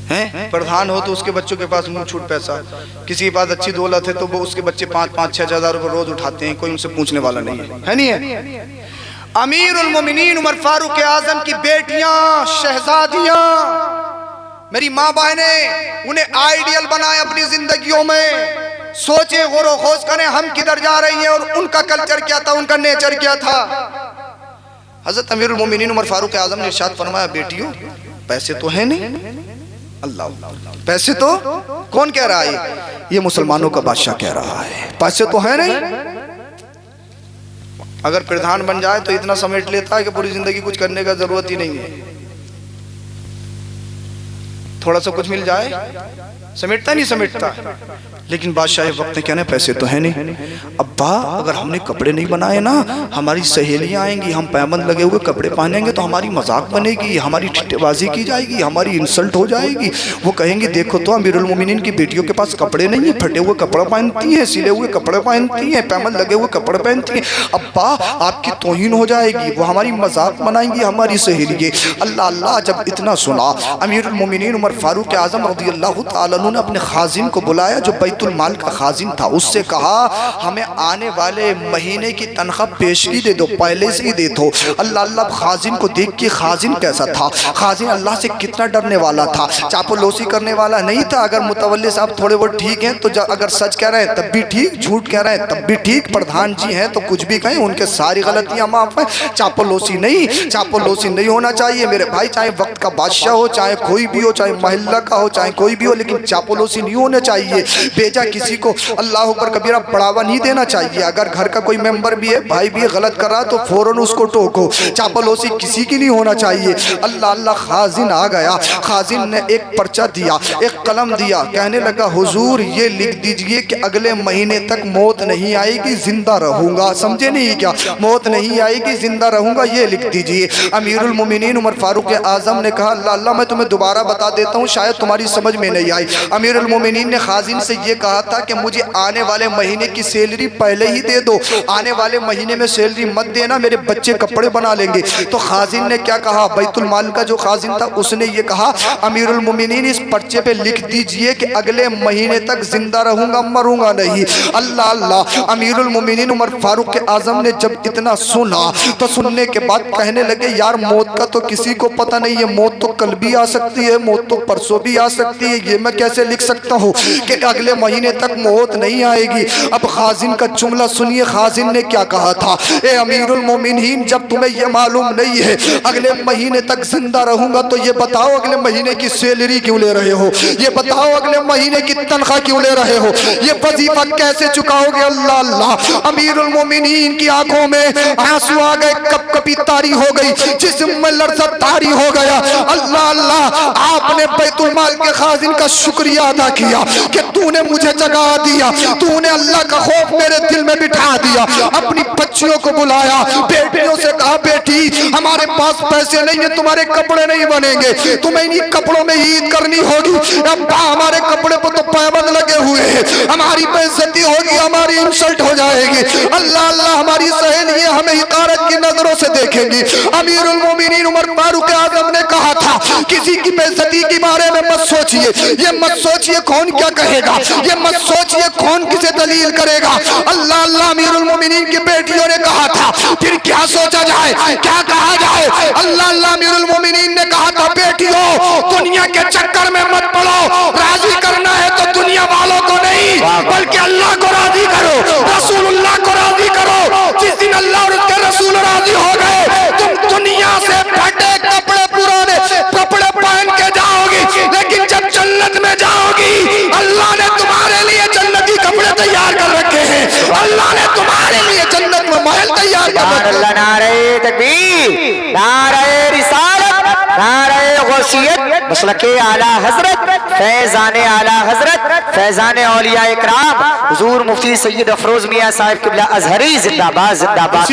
हैं? प्रधान हो तो उसके बच्चों के पास मुंह छूट पैसा, किसी के पास अच्छी दौलत है तो वो उसके बच्चे 5-5-6 हज़ार रुपये रोज उठाते हैं, कोई उनसे पूछने वाला नहीं है, है नहीं है? अमीरुल मोमिनीन उमर फारूक आजम की बेटियां, शहजादियां, मेरी माँ बहनें, उन्हें आइडियल बनाए अपनी जिंदगियों में। सोचे, गौर खोज करें हम किधर जा रही हैं और उनका कल्चर क्या था, उनका नेचर क्या था। हजरत अमीरुल मोमिनीन उमर फारूक आजम ने इरशाद फरमाया, बेटियों पैसे तो है नहीं, अल्लाह पैसे तो कौन कह रहा है, ये मुसलमानों का बादशाह कह रहा है, पैसे तो है नहीं। अगर प्रधान बन जाए तो इतना समेट लेता है कि पूरी जिंदगी कुछ करने का जरूरत ही नहीं है। थोड़ा सा कुछ मिल जाए समेटता नहीं समेटता। लेकिन बादशाह वक्त ने कहना पैसे तो है नहीं। अब्बा अगर हमने कपड़े नहीं बनाए ना, हमारी सहेलियां आएंगी, हम पैबंद लगे हुए कपड़े पहनेंगे तो हमारी मजाक बनेगी, हमारी ठिठ्ठेबाजी की जाएगी, हमारी इंसल्ट हो जाएगी। वो कहेंगी देखो तो अमीरुल मोमिनीन की बेटियों के पास कपड़े नहीं है, फटे हुए कपड़े पहनती हैं, सिले हुए कपड़े पहनती हैं, पैबंद लगे हुए कपड़े पहनती हैं। अब्बा आपकी तौहीन हो जाएगी, वो हमारी मजाक बनाएंगी, हमारी सहेलियां। अल्लाह अल्लाह जब इतना सुना, अमीरुल मोमिनीन उमर फारूक आजम रज़ियल्लाहु ताला अन्हु ने अपने खाजिन को बुलाया जो बैतुल माल का खाजिन था। उससे कहा हमें आने वाले महीने की तनख्वाह पेशगी दे दो, पहले से ही दे दो। अल्लाह अल्लाह खाजिन को देख के, खाजिन कैसा था, खाजिन अल्लाह से कितना डरने वाला था, चापलूसी करने वाला नहीं था। अगर मुतवल्ली साहब थोड़े बहुत ठीक हैं तो अगर सच कह रहे हैं तब भी ठीक, झूठ कह रहे हैं तब भी ठीक, प्रधान जी हैं तो कुछ भी कहें, उनके सारी गलतियां माफ हैं। चापलूसी नहीं, चापलूसी नहीं होना चाहिए मेरे भाई, चाहे वक्त का बादशाह हो, चाहे कोई भी हो, चाहे महल्ला का हो, चाहे कोई भी हो, लेकिन चापलूसी नहीं होना चाहिए। बेजा किसी को अल्लाह पर कबीरा बढ़ावा नहीं देना चाहिए। अगर घर का कोई मेंबर भी है, भाई भी गलत कर रहा तो फौरन उसको टोको। चापलूसी किसी की नहीं होना चाहिए। अल्लाह अल्लाह खाजिन आ गया, खाजिन ने एक पर्चा दिया, एक कलम दिया, कहने लगा हुजूर ये लिख दीजिए कि अगले महीने तक मौत नहीं आएगी, जिंदा रहूंगा। समझे नहीं क्या, मौत नहीं आएगी, जिंदा रहूंगा, ये लिख दीजिए। अमीरुल मोमिनीन उमर फारूक आजम ने कहा अल्लाह अल्लाह मैं तुम्हें दोबारा बता देता हूँ, शायद तुम्हारी समझ में नहीं आई। अमीरुल मोमिनीन ने खाजिन से ये कहा था कि मुझे आने वाले महीने की सैलरी पहले ही दे दो, आने वाले महीने में सैलरी मत देना, मेरे बच्चे कपड़े बना लेंगे। तो खाजिन ने क्या कहा, बैतुल माल का जो खाजिन था उसने ये कहा अमीरुल मोमिनीन इस पर्चे पे लिख दीजिए कि अगले महीने तक जिंदा रहूंगा, मरूंगा नहीं। अल्लाह अल्लाह अमीरुल मोमिनीन उमर फारूक आजम ने जब इतना सुना तो सुनने के बाद कहने लगे यार मौत का तो किसी को पता नहीं है, मौत तो कल भी आ सकती है, मौत तो परसों भी आ सकती है, ये मैं कैसे लिख सकता हूँ कि अगले महीने तक मौत नहीं आएगी। अब खाजिन का जुमला सुनिए, खाजिन ने क्या कहा था, ए अमीरुल मोमिनीन जब तुम्हें यह मालूम नहीं है अगले महीने तक जिंदा रहूंगा तो ये बताओ अगले महीने की सैलरी क्यों ले रहे हो, ये बताओ अगले महीने की तनख्वाह क्यों ले रहे हो, ये वजीफा कैसे चुकाओगे। अल्लाह अल्लाह अमीरुल मोमिनीन की आंखों में आंसू आ गए, कपकपी तारी हो गई, जिस्म में लर्ज़त तारी हो गया। अल्लाह अल्लाह आपने बैतुल माल के खाजिन का शुक्रिया अदा किया कि तूने मुझे जगा दिया, तूने अल्लाह का खौफ मेरे दिल में बिठा दिया। अपनी बच्चियों को बुलाया, बेटियों से कहा बेटी हमारे पास पैसे नहीं है, तुम्हारे कपड़े नहीं बनेंगे, तुम्हें इन्हीं कपड़ों में ईद करनी होगी। अब्बा हमारे कपड़े पर तो पैबंद लगे हुए हैं, हमारी बेइज्जती होगी, हमारी इंसल्ट हो जाएगी। अल्लाह अल्लाह हमारी सहेलियां हमें हिकारत की नजरों से देखेंगी। अमीरुल मोमिनीन उमर फारूक आजम ने कहा था किसी की बेइज्जती के बारे में मत सोचिए, ये मत सोचिए कौन क्या कहेगा, ये मत सोचिए कौन किसे दलील करेगा। अल्लाह अल्लाह अमीरुल मोमिनीन की बेटियों ने कहा था फिर क्या सोचा जाए, क्या कहा जाए। अल्लाह अल्लाह अमीरुल मोमिनीन ने कहा था बेटियों दुनिया के चक्कर में मत पड़ो, राजी करना है तो दुनिया वालों को नहीं बल्कि अल्लाह को राजी करो, रसूलुल्लाह को राजी करो। जिस दिन अल्लाह और उसके रसूल राजी हो गए तुम दुनिया से फटे कपड़े पुराने कपड़े पहन के जाओगी, लेकिन जब जन्नत में जाओगी अल्लाह ने तुम्हारे लिए जन्नती कपड़े तैयार कर रखे हैं, अल्लाह ने तुम्हारे लिए जन्नत में महल तैयार कर रखे हैं। नारे तकबीर, नारे रिसालत, नारे गौसियत, मसलके आला हजरत, फैजान आला हजरत, फैजान औलिया इकराम हुजूर मुफ्ती सैयद अफरोज मियां साहिब किबला अजहरी जिंदाबाद जिंदाबाद।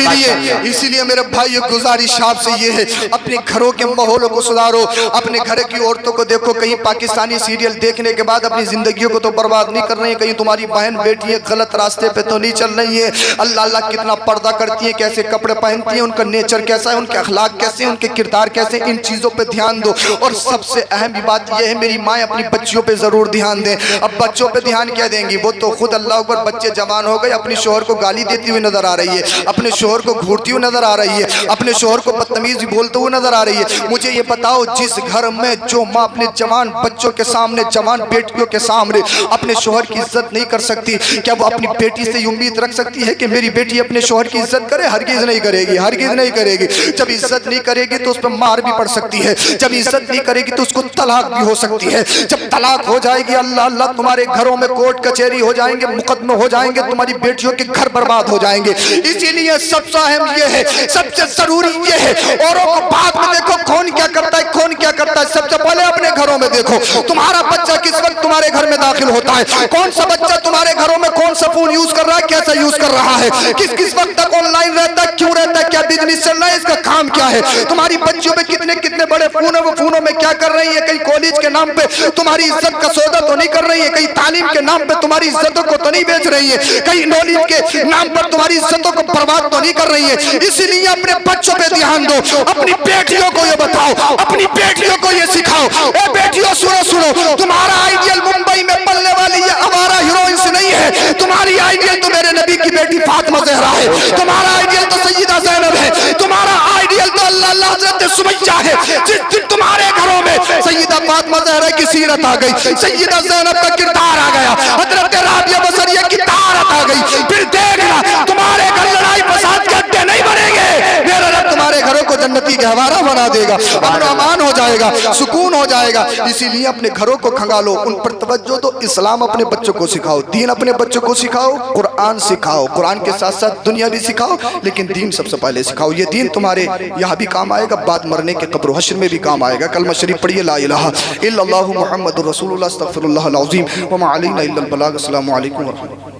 इसीलिए मेरे भाई गुजारिश आपसे ये है अपने घरों के माहौल को सुधारो, अपने घर की औरतों को देखो कहीं पाकिस्तानी सीरियल देखने के बाद अपनी जिंदगियों को तो बर्बाद नहीं कर रही है, कहीं तुम्हारी बहन बेटी गलत रास्ते पे तो नहीं चल रही है। अल्लाह अल्लाह कितना पर्दा करती है, कैसे कपड़े पहनती है, उनका नेचर कैसा है, उनके अखलाक कैसे, उनके किरदार कैसे, इन चीजों पे ध्यान दो। और सबसे अहम बात यह है मेरी माँ अपनी बच्चियों पे जरूर ध्यान दें। अब बच्चों पे ध्यान क्या देंगी, वो तो खुद अल्लाह अकबर बच्चे जवान हो गए, अपने शोहर को गाली देती हुई नजर आ रही है, अपने शोहर को घूरती हुई नजर आ रही है, अपने शोहर को बदतमीज बोलते हुए नजर आ रही है। मुझे ये बताओ, जिस घर में जो माँ अपने जवान बच्चों के सामने, जवान बेटियों के सामने अपने शोहर की इज्जत नहीं कर सकती, क्या वो अपनी बेटी से उम्मीद रख सकती है कि मेरी बेटी अपने शोहर की इज्जत करे? हरगिज नहीं करेगी, हरगिज नहीं करेगी। जब इज्जत नहीं करेगी तो उस पर मार भी पड़ सकती है, जब इज्जत नहीं करेगी तो उसको तलाक भी हो सकती है। जब तलाक हो जाएगी, अल्लाह अल्लाह, तुम्हारे घरों में कोर्ट कचहरी हो जाएंगे, मुकदमे हो जाएंगे, तुम्हारी बेटियों के घर बर्बाद हो जाएंगे। इसीलिए सबसे अहम ये है, सबसे जरूरी ये है, औरों को बाद में देखो कौन क्या करता है, कौन क्या करता है, सबसे पहले अपने घरों में देखो तुम्हारा बच्चा किस वक्त तुम्हारे घर में दाखिल होता है, कौन सा बच्चा तुम्हारे घरों में कौन सा फोन यूज कर रहा है, कैसा यूज कर रहा है, किस किस वक्त तक ऑनलाइन रहता है, क्यों रहता है, क्या बिजनेस चल रहा है, इसका काम क्या है, तुम्हारी बच्चियों में कितने कितने बड़े फोन है, वो फोनों में क्या कर रही है, कहीं कॉलेज के नाम पे तुम्हारी इज्जत का सौदा तो नहीं कर रही है, कहीं तालीम के नाम पे तुम्हारी इज्जतों को तो नहीं बेच रही है, कहीं नॉलेज के नाम पर तुम्हारी इज्जतों को बर्बाद तो नहीं कर रही है। इसीलिए अपने बच्चों पे ध्यान दो, अपनी बेटियों को ये बताओ, अपनी बेटियों को ये सिखाओ, ए बेटियों सुनो सुनो, तुम्हारा आइडियल मुंबई में पलने वाली ये आवारा हीरोइंस नहीं है, तुम्हारी आइडियल तो मेरे नबी की बेटी फातिमा ज़हरा है, तुम्हारा आइडियल तो सैयदा ज़ैनब है, तुम्हारा आइडियल तो अल्लाह हज़रत सुमैया है। जिस दिन तुम्हारे घरों में सैयदा फातिमा ज़हरा की सीरत आ गई, सैयदा ज़ैनब का किरदार आ गया, हज़रत राबिया बसरिया की तारत आ गई, फिर देखना तुम्हारे घर लड़ाई फसाद के अड्डे नहीं बनेंगे, मेरा रब तुम्हारे घरों को जन्नती गहवारा बना देगा, अमन अमान हो जाएगा, सुकून हो जाएगा। इसीलिए अपने घरों को खंगालो, उन पर तवज्जो दो, इस्लाम अपने बच्चों को सिखाओ, दीन अपने बच्चों को सिखाओ, कुरान सिखाओ, कुरान के साथ साथ दुनिया भी सिखाओ, लेकिन दीन सबसे पहले सिखाओ। ये दीन तुम्हारे यहाँ भी काम आएगा, बाद मरने के कब्र हश्र में भी काम आएगा। कलमा शरीफ पढ़िए, ला इलाहा इल्लल्लाहु मुहम्मदुर रसूलुल्लाह अस्तगफिरुल्लाह अल अज़ीम व मा अलैना इल्लल बलाग। अस्सलामु अलैकुम व रहमतुल्लाह।